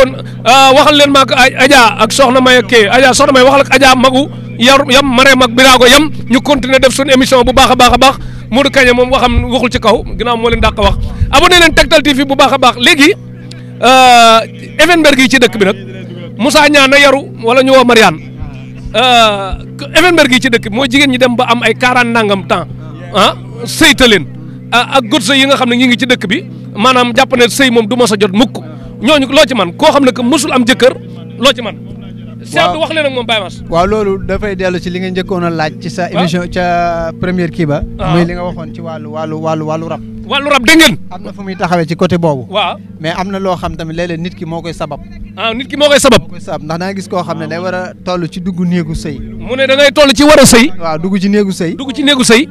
waxal leen ma ak Adja ak soxna May ak soxna May waxal ak Adja magu yam Marème ak Birago yam ñu continuer def suñu émission bu baax a baax a baax Modou Kane moom waxam waxul ci kaw ginnaaw moo leen dàq wax abonné leen Tektal TV bu baax a baax léegi Evenberg yi ci dëkk bi nag Moussa Niang na yaru wala ñu woo Mariane Evenberg yi ci dëkk bi mooy jigéen ñi dem ba am ay 40 nangam temps sëyta leen ak góor sëy yi nga xam ne ñi ngi ci dëkk bi maanaam jàpp ne sëy moom du ma sa jot mukk ñooñu loo ci man koo xam ne que musul am jëkkër loo ci man Cheikh wax leen ak moom Baye Mass
waaw loolu dafay dellu ci li nga njëkkoon a laaj ci sa émission ca première kii ba muy li nga waxoon ci wàllu rab
dégg ngeen
am na fu muy taxawee ci côté boobu
waaw
mais am na loo xam tamit léeg-léeg nit ki moo koy sabab
nit ki moo koy sabab
ndax da nga gis koo xam ne day war a toll ci dugg néegu sëy
mu ne da ngay toll ci war a sëy
waaw dugg ci néegu sëy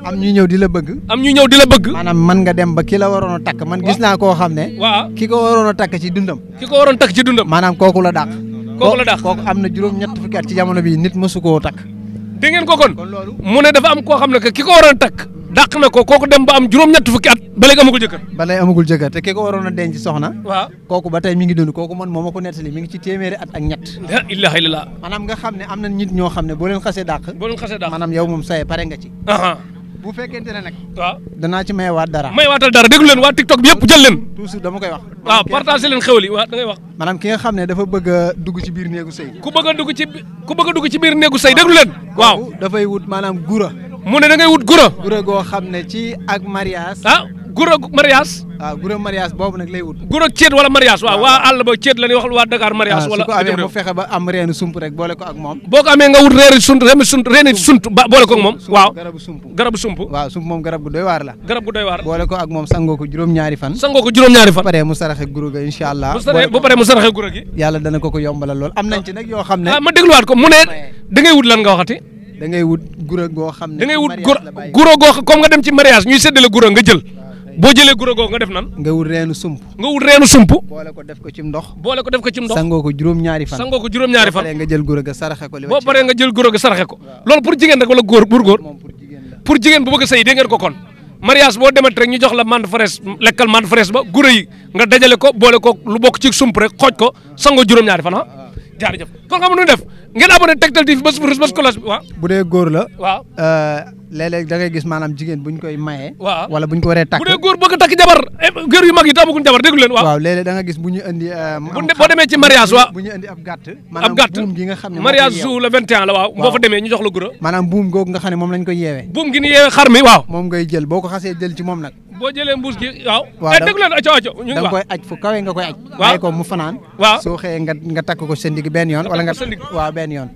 am
ñuy ñëw di la bëgg maanaam man nga dem ba ki la waroon a takk man gis naa koo xam ne
waaw
ki ko waroon a takk ci dundam
maanaam
kooku la dàq kooku am na juróom-ñett fukki at ci jamono bi nit mësu koo takk
dégg ngeen ko kon mu ne dafa am koo xam ne que ki ko waroon a takk dàq na ko kooku dem ba am juróom-ñett fukki at ba léegi amagul jëkkër te ki ko waroon a denc soxna waaw
kooku ba tey mi ngi dund kooku man moo ma ko nettali mi ngi ci téeméeri at ak ñett
la ilaha illallah
maanaam nga xam ne am na nit ñoo xam ne boo leen xasee dàq maanaam yow moom saye pare nga ci bu fekkente ne nag
waaw
danaa ci mayewaat dara
déglu leen waa TikTok bi yëpp jël leen
toujours dama koy wax
waaw partagé leen xewal yi waaw da ngay wax
maanaam ki nga xam ne dafa bëgg a dugg ci biir néegu sëy
ku bëgg a dugg ci biir néegu sëy déglu leen waaw
dafay wut maanaam gura
mu ne da ngay wut gura
goo xam ne ci ak mariage
gura mariage
waaw gura mariage boobu nag lay wut
gura ceet wala mariage waaw waa àll ba ceet la ñuy wax waa Dakar mariage wala
su ko amee mu fexe ba am reenu sump rek boole ko ak moom
boo ko amee nga wut reeni sunt ba boole ko ak moom waaw
garabu sump
waaw
sump moom garab gu doy waar la
boole
ko ak moom sangoo ko juróom-ñaari fan
bu
paree mu saraxe gura ga incha allah
bu paree mu saraxe gura gi
yàlla dana ko yombalal lool am nañ ci nag yoo xam ne
ma dégluwaat ko mu ne da ngay wut lan nga waxati
da ngay wut gura goo xam ne
da ngay wut gura goo comme nga dem ci mariage ñuy séddale gura nga jël boo jëlee gura goo nga def nan
nga wut reenu sump
boole
ko def ko ci ndox
sangoo ko juróom-ñaari fan
nga jël gura ga saraxe ko
boo paree nga jël gura ga saraxe ko loolu pour jigéen rek wala góor pour jigéen bu bëgg a sëy dégg ngeen ko kon mariage boo demet rek ñu jox la mande fraîche lekkal mande fraîche ba gura yi nga dajale ko boole ko lu bokk ci sump rek xooj ko sangoo juróom-ñaari fan jaarëjëf kon xam nu def ngeen abonné Tektal TV bés cloche bi waaw
bu dee góor la
waaw
léeg-léeg da ngay gis maanaam jigéen buñ koy mayee
waaw
wala buñ ko waree takk
bu dee góor bëgg takk jabar góor yu mag yi te amaguñ jabar déglu leen
waaw léeg-léeg da nga gis bu ñu indi
boo demee ci mariage waaw
bu ñu indi ab gàtt buum gi nga xam ne
mariage jour le 21 la waaw boo fa demee ñu jox la gura
maanaam buum googu nga xam ne moom lañ koy yeewee
buum gi ni yeewee xar mi waaw
moom ngay jël boo ko xasee jël ci moom nag
boo jëlee mbuus gi waaw déglu leen aco ñu ngi
da nga koy aj fu kawe nga koy aj bàyyi ko mu fanaan
waaw
soo xëyee nga takk ko sa ndig benn yoon wala nga waaw benn yoon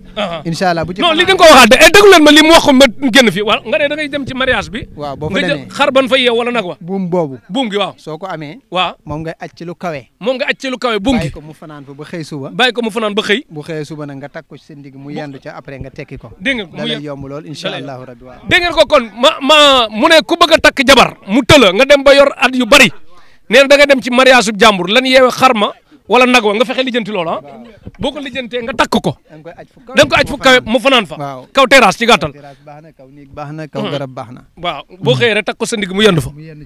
incha allah bu ci
non li nga ko waxaat de déglu leen ma li mu wax ko ma génn fi wala nga ne da ngay dem ci mariage bi
waaw boo fa demee
xar ban fa yeew wala nag wa buum gi waaw
soo ko amee
waaw
moom ngay aj ci lu kawe
buum gi
bàyyi ko mu fanaan fa ba xëy suba
bu
xëyee suba nag nga takk ko ci sa ndig mu yendu ca après nga tekki ko
dégg nga
da lay yomb lool incha allahu rabbi waaw
dégg ngeen ko kon mu ne ku bëgg a takk jabar mu tëla nga dem ba yor at yu bari nee na da nga dem ci mariage su jàmbur lan yeewe xarma wala nag wa nga fexe lijjanti loolu boo ko lijjantee nga takk ko da nga ko aj fu kawe mu fanaan fa kaw terrasse ci gàttal
kaw néeg baax na kaw garab baax na
waaw boo xëyee rek takk ko sa ndig mu yendu fa
yendu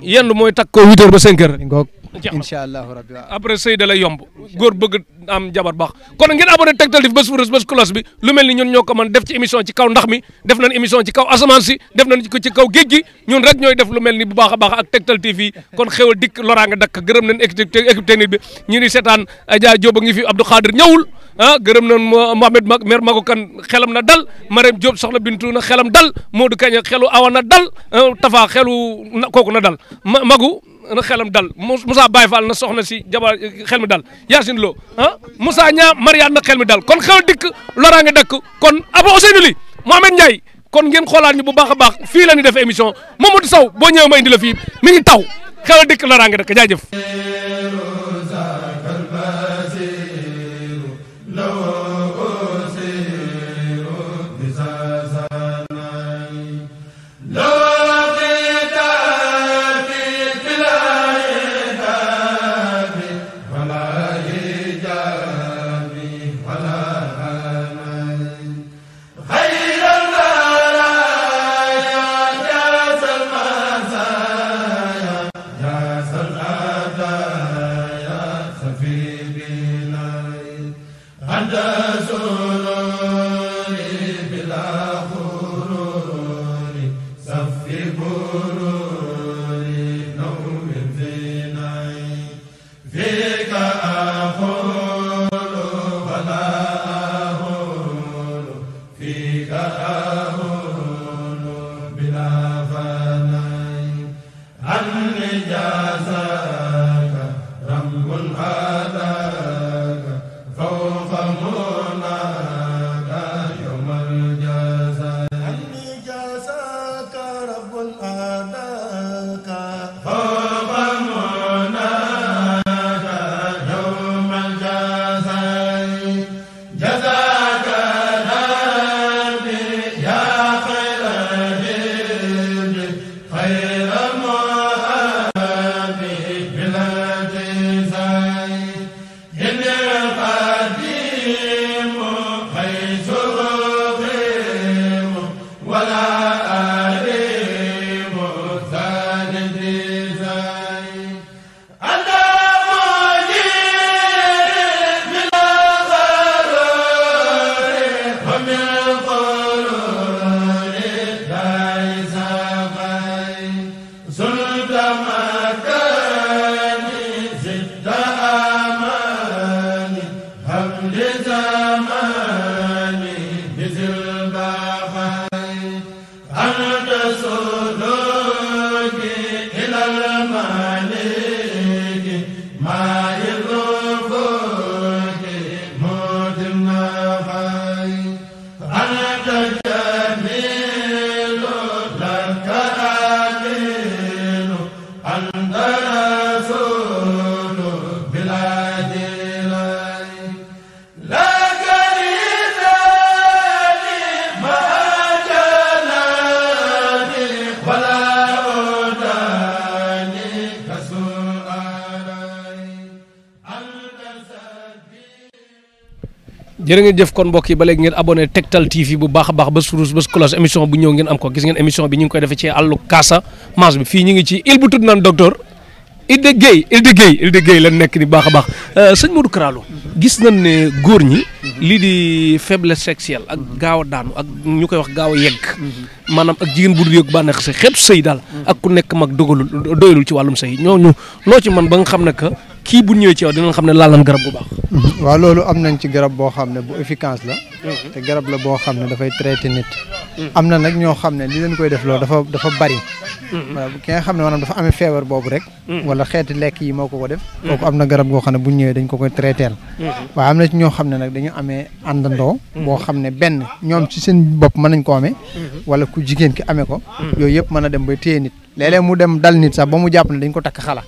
yendu mooy takk ko 8 heures ba 5 heures
ngoog incha allahu rabbi waaw
après sëy da lay yomb góor bëgg am jabar baax kon ngeen abonné Tektal TV bés cloche bi lu mel ni ñun ñoo ko mën def ci émission ci kaw ndax mi def nañ émission ci kaw asamaan si def nañ ko ci kaw géej gi ñun rek ñooy def lu mel ni bu baax a baax ak Tektal TV kon xewal dikk loraa nga dakk gërëm nañ équipe technique bi ñu ni seetaan Adja Diop a ngi fi Abdou Khadir ñëwul gërëm nañ Mohamed maire Magu kan xelam na dal Marème Diop soxla Bintu na xelam dal Modou Kagne xelu awa na dal Tafa xelu kooku na dal Magu na xelam dal Moussa Baye Fall na soxna si jabar xel mi dal Yacine Lo Moussa Niang Mariane na xel mi dal kon xewal dikk loraa nga dakk kon Aba Ousseynou Ly Mohamed Ndiaye kon ngeen xoolaat ñu bu baax a baax fii la ñuy def émission Mamadou Sow boo ñëwee ma indi la fii mi ngi taw xewal dëkk la raange dëkk jaajëf. jërë ngeen jëf kon mbokk yi ba léegi ngeen abonné Tektal TV bu baax a baax ba surus ba cloche émission bu ñëw ngeen am ko gis ngeen émission bi ñu ngi koy defee ci àllu Casamance bi fii ñu ngi ci île bu tudd naan docteur Idda Gueye lan nekk ni baax a baax sëñ Modou Kara Lo gis nañ ne góor ñi lii di faiblesse sexuelle ak gaaw a daanu ak ñu koy wax gaaw a yegg maanaam ak jigéen bu dul yëg bànneex sa xeetu sëy daal ak ku nekk mag doyalul ci wàllum sëy ñooñu loo ci man ba nga xam ne que kii bu ñëwee ci yow dinañ xam ne laal nañ garab bu baax.
waaw loolu am nañ ci garab boo xam ne bu efficace la. te garab la boo xam ne dafay traité nit. am na nag ñoo xam ne li leen koy def loolu dafa bari. ki nga xam ne maanaam dafa amee feebar boobu rek. wala xeeti lekk yi moo ko def. kooku am na garab goo xam ne bu ñëwee dañ ko koy traiteel. waaye am na ci ñoo xam ne nag dañu amee àndandoo. boo xam ne benn ñoom ci seen bopp mën nañ ko amee. wala ku jigéen ki amee ko. yooyu yëpp mën a dem ba téye nit. léeg-léeg mu dem dal nit sax ba mu jàpp ne dañ ko takk xala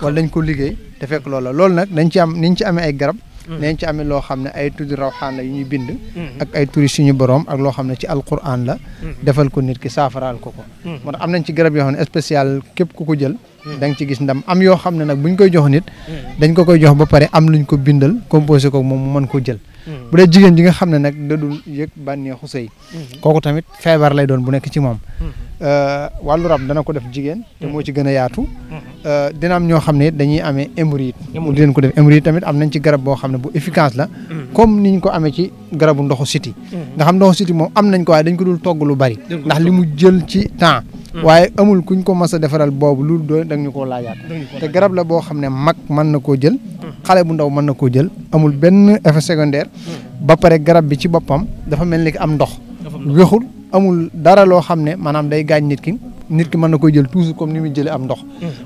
wala dañ ko liggéey te fekk loolu nag dañ ci am niñ ci amee ay garab dañ ci amee loo xam ne ay tuddi rawxaan la yu ñuy bind ak ay turi suñu borom ak loo xam ne ci alquran la defal ko nit ki saafaraal ko moo tax am nañ ci garab yoo xam ne spécial képp ku ko jël da nga ci gis ndam am yoo xam ne nag buñ koy jox nit dañ ko koy jox ba pare am luñ ko bindal composé ko moom mu mën ko jël bu dee jigéen ji nga xam ne nag dadul yëg bànneexu sëy kooku tamit feebar lay doon bu nekk ci moom wàllu rab dana ko def jigéen te moo ci gën a yaatu dina am ñoo xam ne dañuy amee hémorroïde di leen ko def hémorroïde tamit am nañ ci garab boo xam ne bu efficace la comme niñ ko amee ci garabu ndoxu siti nga xam ndoxu siti moom am nañ ko waaye dañ ko dul togg lu bari ndax li mu jël ci temps waaye amul kuñ ko mas a defaral boobu lu doon da ñu koo laajaat te garab la boo xam ne mag mën na koo jël xale bu ndaw mën na koo jël amul benn effet secondaire ba pare garab bi ci boppam dafa mel ni am ndox wexul amul dara loo xam ne maanaam day gaañ nit ki mën na koy jël toujours comme ni muy jëlee am ndox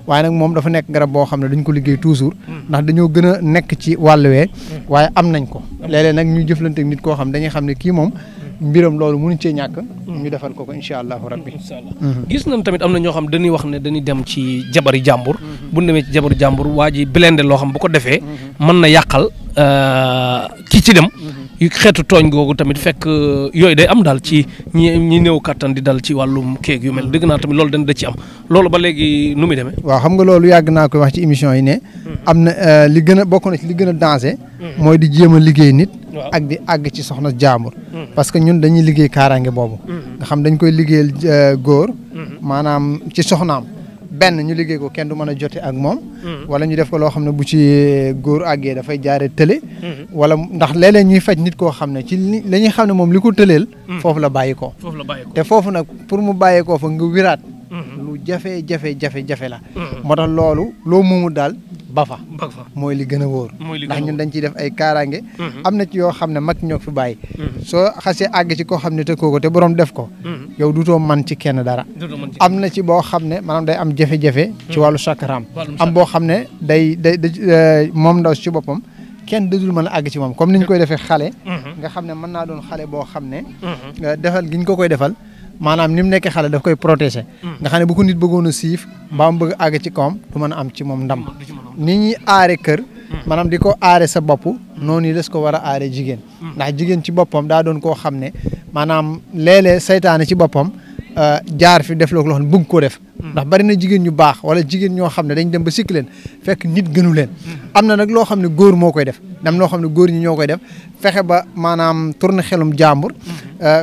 waaye nag moom dafa nekk garab boo xam ne dañ ko liggéey toujours ndax dañoo gën a nekk ci wàll wee waaye am nañ ko léeg-léeg nag ñu jëflante nit koo xam dañuy xam ne kii moom mbiram loolu mënuñ cee ñàkk ñu defal ko incha allahu rabbi.
gis nañ tamit am na ñoo xam dañuy wax ne dañuy dem ci jabari jàmbur bu ñu demee ci jabari jàmbur waa ji blende loo xam bu ko defee mën na yàqal ki ci dem xeetu tooñ googu tamit fekk yooyu day am daal ci ñi néew kattan di dal ci wàllum kéeg yu mel dégg naa tamit loolu dañ da ci am loolu ba léegi nu muy demee.
waaw xam nga loolu yàgg naa koy wax ci émission yi ne am na li gën a bokk na ci li gën a danger mooy di jéem a liggéey nit ak di àgg ci soxna jàmbur parce que ñun dañuy liggéey kaaraange boobu nga xam dañ koy liggéeyal góor maanaam ci soxnaam benn ñu liggéey ko kenn du mën a jote ak moom wala ñu def ko loo xam ne bu ci góor àggee dafay jaare tële wala ndax léeg-léeg ñuy faj nit koo xam ne ci la ñuy xam ne moom li ko tëleel foofu la bàyyi ko te foofu nag pour mu bàyyee koo fa nga wiraat lu jafe-jafe la moo tax loolu loo moomu daal ba fa mooy li gën a wóor ndax ñun dañ ciy def ay kaaraange am na ci yoo xam ne mag ñoo fi bàyyi soo xasee àgg ci koo xam ne te kooko te borom def ko yow dutoo man ci kenn dara am na ci boo xam ne maanaam day am jafe-jafe ci wàllu sakaraam am boo xam ne day moom ndaw ci boppam kenn dëdul mën a àgg ci moom comme ni ñu koy defee xale nga xam ne mën naa doon xale boo xam ne defal gi ñu ko koy defal maanaam ni mu nekkee xale daf koy protéger nga xam ne bu ko nit bëggoon a siif mbaa mu bëgg àgg ci kawam du mën a am ci moom ndam ni ñuy aare kër maanaam di ko aare sa bopp noonu les ko war a aare jigéen ndax jigéen ci boppam daa doon koo xam ne maanaam léeg-léeg saytaane ci boppam jaar fi def loo xam ne bëgg koo def ndax bari na jigéen ñu baax wala jigéen ñoo xam ne dañ dem ba sikk leen fekk nit gënu leen am na nag loo xam ne góor moo koy def am loo xam ne góor ñi ñoo koy def fexe ba maanaam tourné xelum jàmbur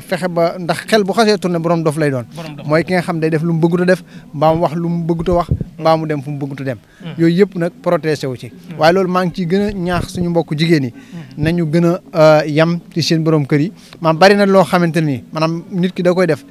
fexe ba ndax xel bu xasee tourné borom dof lay doon mooy ki nga xam day def lu mu bëggut a def mbaa mu wax lu mu bëggut a wax mbaa mu dem fu mu bëggut a dem yooyu yëpp nag protégé wu ci waaye loolu maa ngi ciy gën a ñaax suñu mbokk jigéen yi nañu gën a yam ci seen borom kër yi maanaam bari na loo xamante ni maanaam nit ki da koy def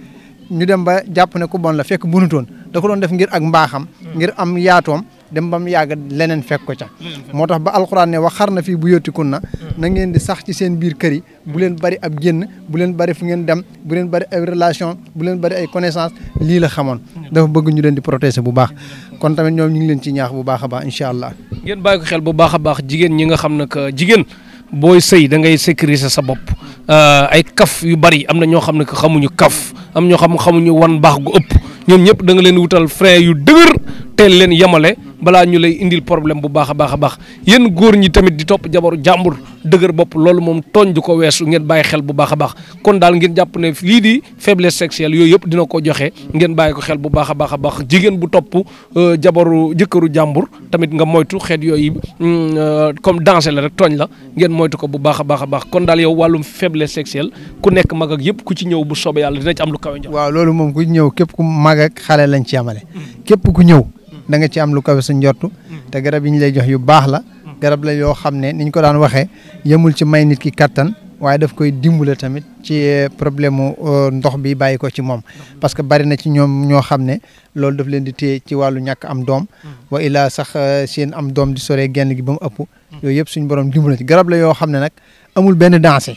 ñu dem ba jàpp ne ku bon la fekk bunutoon da ko doon def ngir ak mbaaxam ngir am yaatoom dem ba mu yàgg leneen fekk ko ca moo tax ba alxuraan ne wax xar na fii bu yottikun na ngeen di sax ci seen biir kër yi bu leen bari ab génn bu leen bari fu ngeen dem bu leen bari ay relation bu leen bari ay connaissance lii la xamoon dafa bëgg ñu leen di protéger bu baax kon tamit ñoom ñu ngi leen ci ñaax bu baax a baax incha allah.
ngeen bàyyi ko xel bu baax a baax jigéen ñi nga xam ne que jigéen booy sëy da ngay sécuriser sa bopp ay kaf yu bari am na ñoo xam ne que xamuñu kaf am ñoo xam xamuñu wan baax gu ëpp ñoom ñëpp da nga leen wutal frein yu dëgër teel leen yemale balaa ñu lay indil problème bu baax a baax a baax yéen góor ñi tamit di topp jabaru jàmbur dëgër bopp loolu moom tooñ du ko weesu ngeen bàyyi xel bu baax a baax kon daal ngeen jàpp ne lii di faiblesse sexuelle yooyu yëpp dina ko joxe ngeen bàyyi ko xel bu baax a baax a baax jigéen bu topp jëkkëru jàmbur tamit nga moytu xeet yooyu comme danger la rek tooñ la ngeen moytu ko bu baax a baax a baax kon daal yow wàllum faiblesse sexuelle ku nekk mag ak yëpp ku ci ñëw bu soobee yàlla dina ci am lu kawe njort.
waaw loolu moom ku ñëw képp ku mag ak xale lañ ci yamale képp ku ñëw da nga ci am lu kawe sa njortu te garab yi ñu lay jox yu baax la garab la yoo xam ne niñ ko daan waxee yemul ci may nit ki kattan waaye daf koy dimbale tamit ci problème mu ndox bi bàyyi ko ci moom parce que bari na ci ñoom ñoo xam ne loolu daf leen di téye ci wàllu ñàkk am doom wa ilaa sax seen am doom di soree genn gi ba mu ëpp yooyu yëpp suñu borom dimbale ci garab la yoo xam ne nag amul benn dansé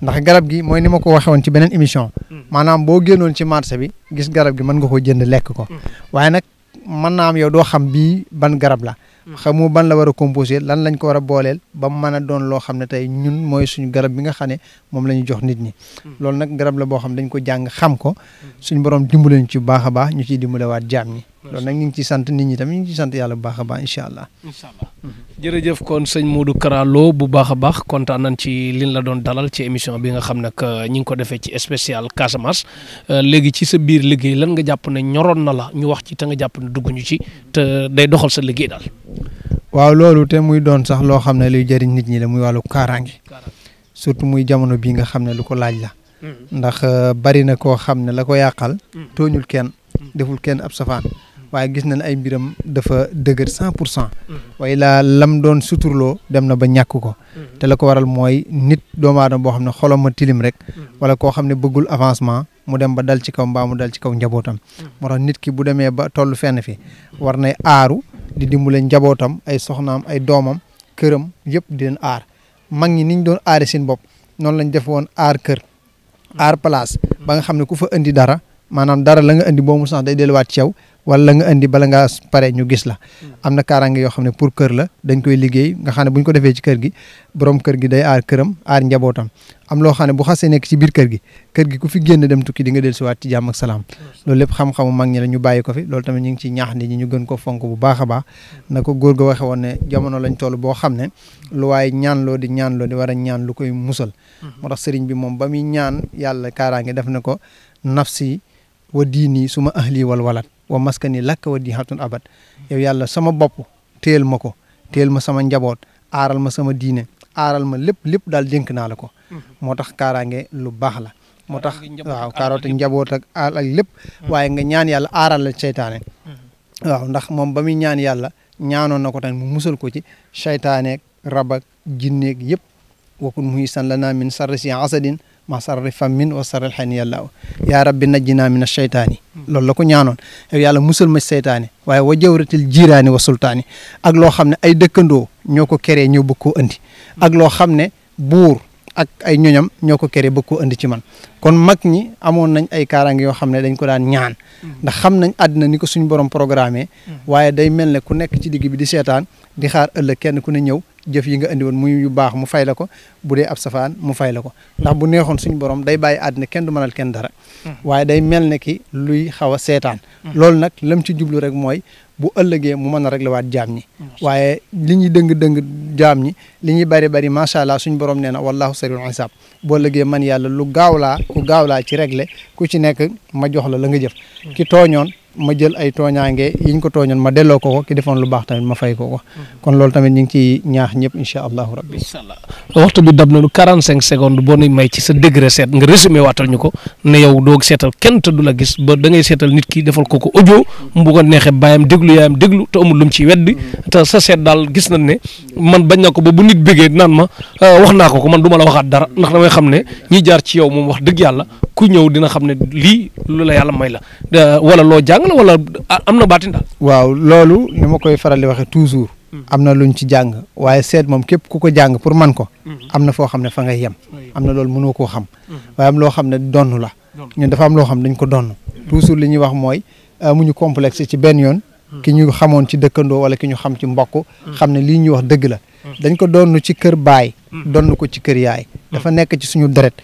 ndax garab gi mooy ni ma ko waxee woon ci beneen émission maanaam boo génnoon ci marché bi gis garab gi mën nga ko jënd lekk ko waaye nag mën naa am yow doo xam bii ban garab la xamu ban la war a composé lan lañ ko war a booleel ba mu mën a doon loo xam ne tey ñun mooy suñu garab bi nga xam ne moom la ñu jox nit ñi loolu nag garab la boo xam dañ ko jàng xam ko suñu borom dimbale ñu ci bu baax a baax ñu ciy dimbalewaat jaam ñi loolu nag ñu ngi ciy sant nit ñi tamit ñu ngi ciy sant yàlla bu baax a baax incha allah.
jërëjëf kon sëñ Modou Kara Lo bu baax a baax kontaan nañ ci liñ la doon dalal ci émission bi nga xam ne ñi ngi ko defee ci spécial Casamance léegi ci sa biir liggéey lan nga jàpp ne ñoroon na la ñu wax ci te nga jàpp ne dugguñu ci te day doxal sa liggéey daal.
waaw loolu te muy doon sax loo xam ne luy jëriñ nit ñi la muy wàllu kaaraange surtout muy jamono bii nga xam ne lu ko laaj la ndax bari na koo xam ne la ko yàqal tooñul kenn deful kenn ab safaan waaye gis nañ ay mbiram dafa dëgër 100% waaye lam doon suturloo dem na ba ñàkk ko te la ko waral mooy nit doomu aadama boo xam ne xolam ma tilim rek wala koo xam ne bëggul avancement mu dem ba dal ci kaw mbaa mu dal ci kaw njabootam moo tax nit ki bu demee ba toll fenn fi war nay aaru di dimbale njabootam ay soxnaam ay doomam këram yëpp di leen aar mag ñi niñ doon aare seen bopp noonu lañ def woon aar kër aar place ba nga xam ne ku fa indi dara maanaam dara la nga indi boobu sax day delluwaat ci yow wala nga indi bala ngaa pare ñu gis la am na kaaraange yoo xam ne pour kër la dañ koy liggéey nga xam ne bu ñu ko defee ci kër gi borom kër gi day aar këram aar njabootam am loo xam ne bu xasee nekk ci biir kër gi ku fi génn dem tukki di nga dellusiwaat ci jàmm ak salaam loolu lépp xam-xamu mag ñi la ñu bàyyi ko fi loolu tamit ñu ngi ciy ñaax nit ñi ñu gën ko fonk bu baax a baax na ko góor ga waxe woon ne jamono lañ toll boo xam ne lu waaye ñaanloo di war a ñaan lu koy musal moo tax sëriñ bi moom ba muy ñaan yàlla kaaraange def na ko nafsi wa diini suma ahli wal walat wa maskani lakka wa di hatun abad yow yàlla sama bopp téel ma ko téel ma sama njaboot aaral ma sama diine aaral ma lépp daal dénk naa la ko moo tax kaaraange lu baax la moo tax waaw kaaroot ak njaboot ak aal ak lépp waaye nga ñaan yàlla aaral la seytaane waaw ndax moom ba muy ñaan yàlla ñaanoon na ko tamit mu musal ko ci seytaaneeg rabak jinneeg yëpp wakun muy san lana min sarri si asadin ma sarri fammin wa sarri xen yàlla yaa rabbi najjinaa min asheytaani loolu la ko ñaanoon yow yàlla musal ma seytaane waaye wa jawratil jiiraani wa sultaani ak loo xam ne ay dëkkandoo ñoo ko keree ñëw bëgg koo andi ak loo xam ne buur ak ay ñoñam ñoo ko keree bëgg koo andi ci man kon mag ñi amoon nañ ay kaaraange yoo xam ne dañ ko daan ñaan ndax xam nañ àddina ni ko suñu borom programmé waaye day mel ne ku nekk ci digg bi di seetaan di xaar ëllëg kenn ku ne ñëw jëf yi nga andi woon muy yu baax mu fay la ko bu dee ab safaan mu fay la ko ndax bu neexoon suñu borom day bàyyi àddina kenn du mënal kenn dara waaye day mel ne ki luy xaw a seetaan loolu nag lam ci jublu rek mooy bu ëllëgee mu mën a réglé waat jaam ñi waaye li ñuy dëng jaam ñi li ñuy bari macha allah suñu borom nee na wallahu sariul hisab boo ëllëgee man yàlla ku gaaw laa ci réglé ku ci nekk ma jox la nga jëf ki tooñoon ma jël ay tooñaange yiñ ko tooñoon ma delloo ko ki defoon lu baax tamit ma fay ko kon loolu tamit ñu ngi ciy ñaax ñëpp incha allahu rabbi
waxtu bi dab nañu 45 secondes boo nuy may ci sa degré seet nga résumé waatal ñu ko ne yow doog seetal kenn te du la gis ba da ngay seetal nit ki defal ko audio mu ko neexee bàyyam déglu yaayam déglu te amul lu mu ci weddi te sa seet daal gis nañ ne man bañ na ko ba bu nit bëggee naan ma wax naa ko man du ma la waxaat dara ndax damay xam ne ñi jaar ci yow moom wax dëgg yàlla ku ñëw dina xam ne lii lu la yàlla may la wala loo jàng la wala am na baatin daal.
waaw loolu ni ma koy faral di waxee toujours. am na luñ ci jàng waaye seet moom képp ku ko jàng pour man ko. am na foo xam ne fa ngay yem. am na loolu mënoo koo xam. waaye am loo xam ne donn la. ñun dafa am loo xam ne dañ ko donn. toujours li ñuy wax mooy amuñu complexe ci benn yoon. ki ñu xamoon ci dëkkandoo wala ki ñu xam ci mbokk. xam ne lii ñuy wax dëgg la. dañ ko donn ci kër baay. donn ko ci kër yaay. dafa nekk ci suñu deret.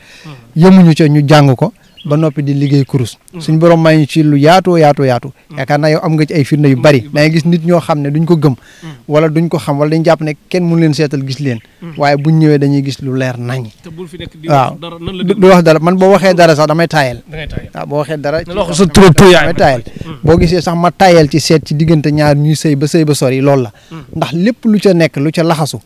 yemuñu ca ñu jàng ko. ba noppi di liggéey kurus suñ borom may ñu ci lu yaatoo yaakaar naa yow am nga ci ay firnde yu bari da ngay gis nit ñoo xam ne duñ ko gëm wala duñ ko xam wala dañ jàpp ne kenn mënu leen seetal gis leen waaye buñ ñëwee dañuy gis lu leer nañ waaw du wax dara man boo waxee dara sax damay taayal waaw boo waxee dara damay taayal boo gisee sax ma taayal ci seet ci diggante ñaar ñuy sëy ba sori loolu la ndax lépp lu ca nekk lu ca laxasu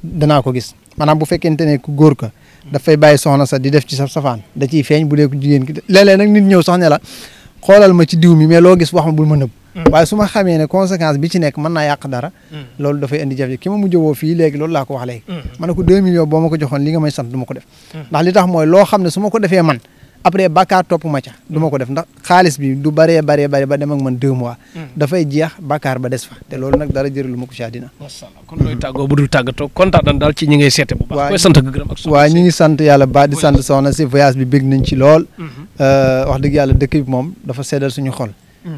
danaa ko gis maanaam bu fekkente ne ku góor ka dafay bàyyi soxna sax di def ci safaan da ciy feeñ bu dee ko jigéen ki léeg-léeg nag nit ñëw sax ne la xoolal ma ci diw mi mais loo gis wax ma bul ma nëbb waaye su ma xamee ne conséquence bi ci nekk mën naa yàq dara loolu dafay indi jafe ki ma mujj woo fii léegi loolu laa ko wax léegi ma ne ko 2 millions boo ma ko joxoon li nga may sant du ma ko def ndax li tax mooy loo xam ne su ma ko defee man après bàkkaar topp ma ca du ma ko def ndax xaalis bi du bëree ba dem ak man 2 mois dafay jeex bàkkaar ba des fa te loolu nag dara jëralu ma ko ci àddina
kon looy tàggoo bu dul tàggatoo kontaan nañ daal ci ñi ngay seete bu baax koy sant ak gërëm ak
waaw ñi ngi sant yàlla ba di sant soxna si voyage bi bég nañ ci lool wax dëgg yàlla dëkk bi moom dafa seddal suñu xol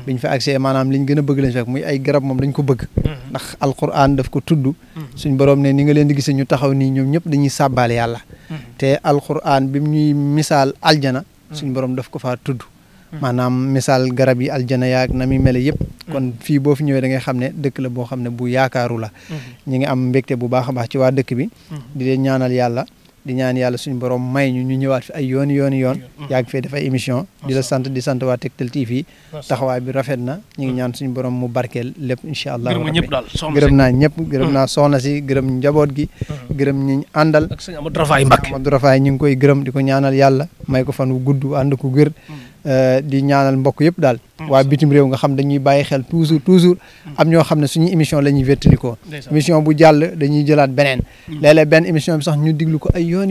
biñ fa accès maanaam liñ gën a bëgg lañ fekk muy ay garab moom dañ ko bëgg ndax alquran daf ko tudd suñ borom ne ni nga leen di gisee ñu taxaw nii ñoom ñëpp dañuy sàbbaale yàlla te alquran bi ñuy misaal aljana suñ borom daf ko faa tudd maanaam misaal garab yi aljana yaag na muy mele yëpp kon fii boo fi ñëwee da ngay xam ne dëkk la boo xam ne bu yaakaaru la ñi ngi am mbégte bu baax a baax ci waa dëkk bi di leen ñaanal yàlla di ñaan yàlla suñu borom may ñu ñëwaat fi ay yoon yàgg fee def ay émission di la sant di sant waa Tektal TV taxawaay bi rafet na ñu ngi ñaan suñu borom mu barkeel lépp incha allah gërëm naa ñëpp gërëm naa soxna si gërëm njaboot gi gërëm ñi àndal Amadou Rafaay ñu ngi koy gërëm di ko ñaanal yàlla may ko fan wu gudd ànd ko gër di ñaanal mbokk yëpp daal waa bitim réew nga xam dañuy bàyyi xel toujours am ñoo xam ne suñu émission la ñuy wéttalikoo émission bu jàll dañuy jëlaat beneen léeg-léeg benn émission bi sax ñu diglu ko ay yoon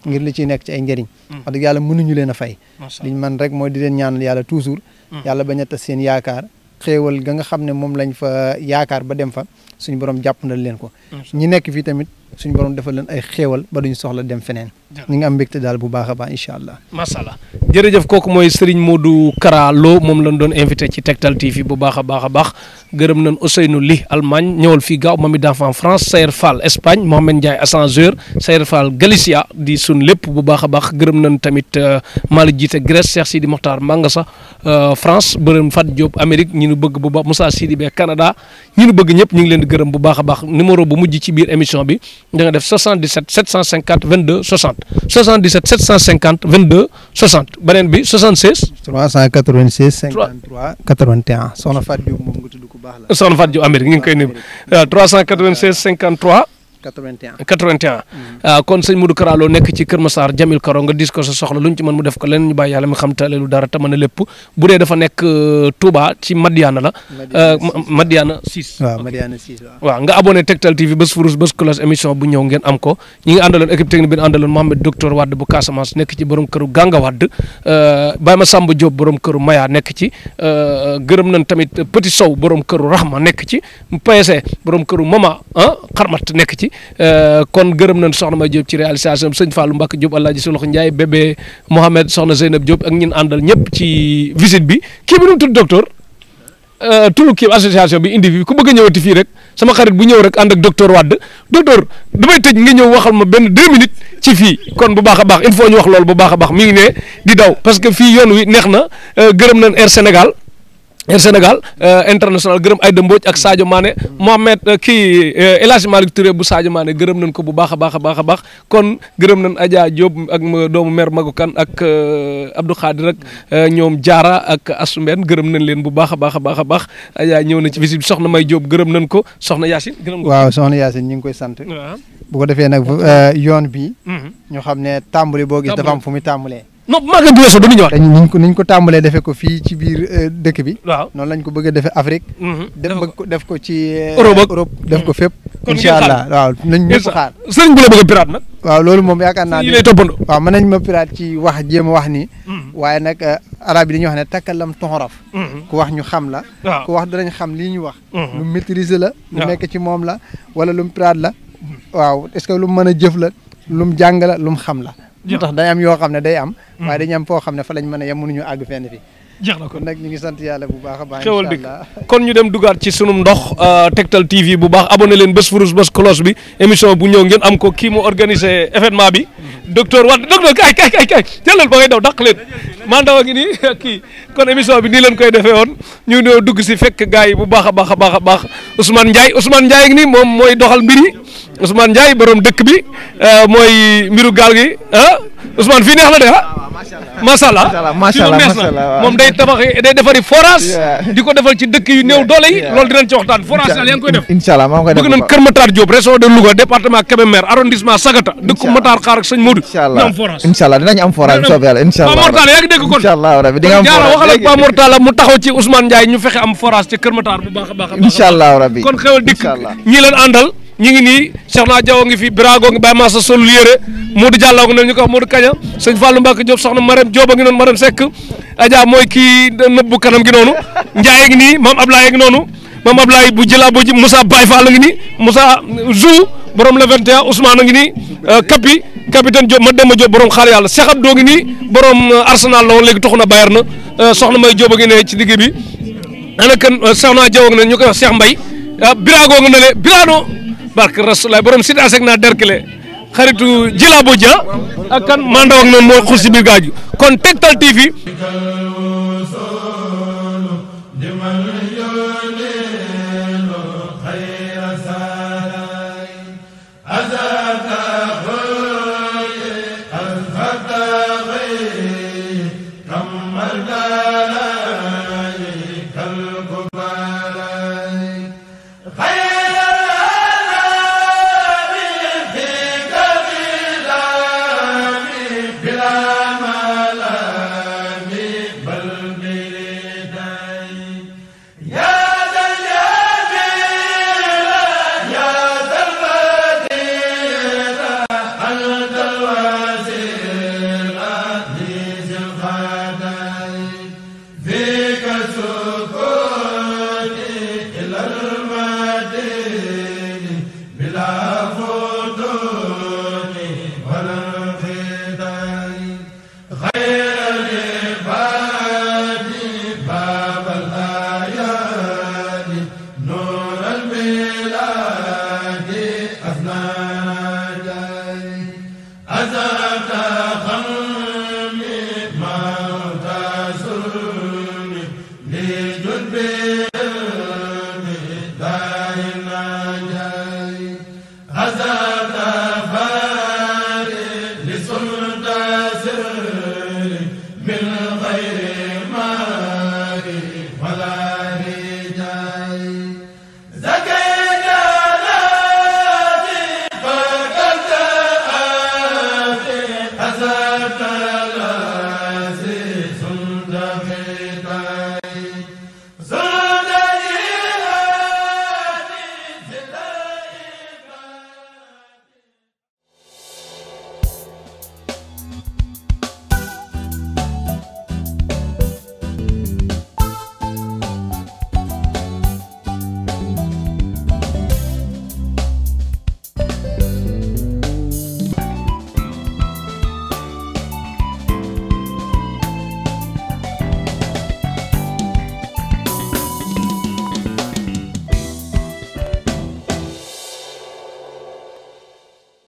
ngir li ciy nekk ci ay njëriñ wax dëgg yàlla mënuñu leen a fay liñ man rek mooy di leen ñaanal yàlla toujours yàlla bañ a tas seen yaakaar xéewal ga nga xam ne moom lañ fa yaakaar ba dem fa suñu borom jàppandal leen ko ñi nekk fii tamit suñu borom defal leen ay xéewal ba duñ soxla dem feneen ñi ngi am mbégte daal bu baax a baax incha allah
macha allah jërëjëf kooku mooy Serigne Modou Kara Lo moom lañ doon invité ci Tektal TV bu baax a baax gërëm nañ Ousseynou Ly Allemagne ñëwal fii gaaw Mami d'enfant France Sayer Fall Espagne Mohamed Ndiaye Ascenseur Sayer Fall Galicia di sun lépp bu baax a baax gërëm nañ tamit Malick Jiite Grèce Cheikh Sidi Mokhtar Mangasa France bërëm Fat Diop Amérique ñi nu bëgg bu baax Moussa Sidibé Canada ñi nu bëgg ñëpp ñu ngi leen di gërëm bu baax a baax numéro bu mujj ci biir émission bi da nga def 77 750 22 60 77 750 22 60 beneen bi 76.
396 53 81 soxna Fatou Diop moom nga tudd ku baax la.
soxna Fatou Diop Amérique ñu ngi koy nuyu 396 53.
81
kon sëñ Modou Kara Lo nekk ci Kër Massar Jamil Karo nga dis ko sa soxla lu ñu ci mën mu def ko leneen ñu bàyyi yàlla mi xam tale lu dara te mën a lépp bu dee dafa nekk Touba ci Madiana la. Madiana 6.
waaw Madiana 6
waaw nga abonné Tektal TV bés furus bés cloche émission bu ñëw ngeen am ko ñi ngi àndaloon équipe technique bi àndaloon Mohamed docteur Wade bu Casamance nekk ci borom këru Ganga Wade Baye Massamba Diop borom këru Maya nekk ci gërëm nañ tamit Petit Sow borom këru Rahma nekk ci PSC borom këru Mama Xarmat nekk ci kon gërëm nañ soxna May Diop ci réalisation sëñ Fallou Mbacke Diop Alaaji Solox Ndiaye bébé Mohamed soxna Zeynab Diop ak ñin àndal ñëpp ci visite bi kii bi nu tudd docteur turu kii association bi indi fi ku bëgg a ñëwati fii rek sama xarit bu ñëw rek ànd ak docteur Wade docteur damay tëj nga ñëw waxal ma benn 2 minutes ci fii kon bu baax a baax il faut ñu wax loolu bu baax a baax mi ngi ne di daw parce que fii yoon wi neex na gërëm nañ Air Sénégal international gërëm Aïda Mbodj ak Sadio Mané Mohamed kii El Hadj Malick Touré bu Sadio Mané gërëm nañ ko bu baax a baax kon gërëm nañ Adja Diop ak doomu mère Magu Kan ak Abdou Khadir ak ñoom Diarra ak Assou Mbène gërëm nañ leen bu baax a baax Adja ñëw na ci visite bi soxna May Diop gërëm nañ ko soxna Yacine gërëm
waaw soxna Yacine ñu ngi koy sant bu ko defee nag yoon bi ñu xam ne tàmbali boo gis dafa am fu muy tàmbalee
non magal bi weesoo dañu ñëwaat
niñ ko tàmbalee defee ko fii ci biir dëkk bi
waaw
noonu lañ ko bëgg a defee Afrique def ko ci
Europe
def ko fépp incha allah waaw nañ ñëpp xaar
sëriñ bu la bëgg a pirate nag
waaw loolu moom yaakaar naa
yi lay toppandoo
waaw mën nañ ma pirate ci wax jéem a wax ni waaye nag arab yi dañuy wax ne takkalam toxoraf ku wax ñu xam la ku wax danañ xam lii ñu wax lu maîtriser la lu nekk ci moom la wala lu mu pirate la waaw est-ce que lu mu mën a jëf la lu mu jàng la lu mu xam la moo tax day am yoo xam ne day am waaye dañu am foo xam ne fa lañ mën a yem mënuñu àgg fenn fi
jeex na
kon nag ñu ngi sant yàlla bu baax a baax
xewal dikk kon ñu dem dugaat ci sunum ndox Tektal TV bu baax abonné leen bés furus bés cloche bi émission bu ñëw ngeen am ko kii mu organisé événement bi docteur Wade docteur kay jëlal ba ngay daw dàq leen maa ndaw a ngi nii kii kon émission bi nii leen koy defee woon ñu ñëw dugg si fekk gars yi bu baax a baax Ousmane Ndiaye ngi nii moom mooy doxal mbir yi Ousmane Ndiaye borom dëkk bi mooy mbiru gaal gi Ousmane fii neex na de macha allah moom day defari forage di ko defal ci dëkk yu néew doole yi loolu dinañ ci waxtaan forage daal yaa ngi koy def
inshallah maa ngi koy def
bëgg nañ Kër Matar Diop région de Louga département Kébémer arrondissement Sagata dëkk Matar Xaar ak sëñ Modou ñu am forage
inshallah dinañ am forage soob yàlla inshallah
Ba Mortala yaa ngi dégg kon
inshallah rabbi di nga am
forage waxal ak Ba Mortala mu taxaw ci Ousmane Ndiaye ñu fexe am forage ci Kër Matar bu baax a baax
inshallah rabbi
kon xewal dikk ñi leen àndal ñi ngi nii Cheikh Na Diaw ngi fi Birago ngi Baye Massa sol yére Modou Diallo ngi ne ñu ko wax Modou Kaña sëñ Fallou Mbacke Diop soxna Marème Diop a ngi noonu Marème Seck Adja mooy kii nëbbu kanam gi noonu Ndiaye ngi nii Mame Ablaye ngi noonu Mame Ablaye bu jëlaa bu ji Moussa Baye Fall ngi nii Moussa Zou borom le 21 Ousmane a ngi nii capitaine Diop ma dem Diop borom xaar yàlla Cheikh Abdou ngi nii borom Arsenal la woon léegi taxu na Bayern na soxna May Diop a ngi ne ci digg bi ana kan Cheikh Na Diaw ngi ne ñu koy wax Cheikh Mbaye Birago ngi ne le Birano barke Rasulaay borom site asek naa derkele xaritu Jilabo Dia ak kan mandaw ak noonu moo xul si biir gaaju kon Tektal TV
بل Azza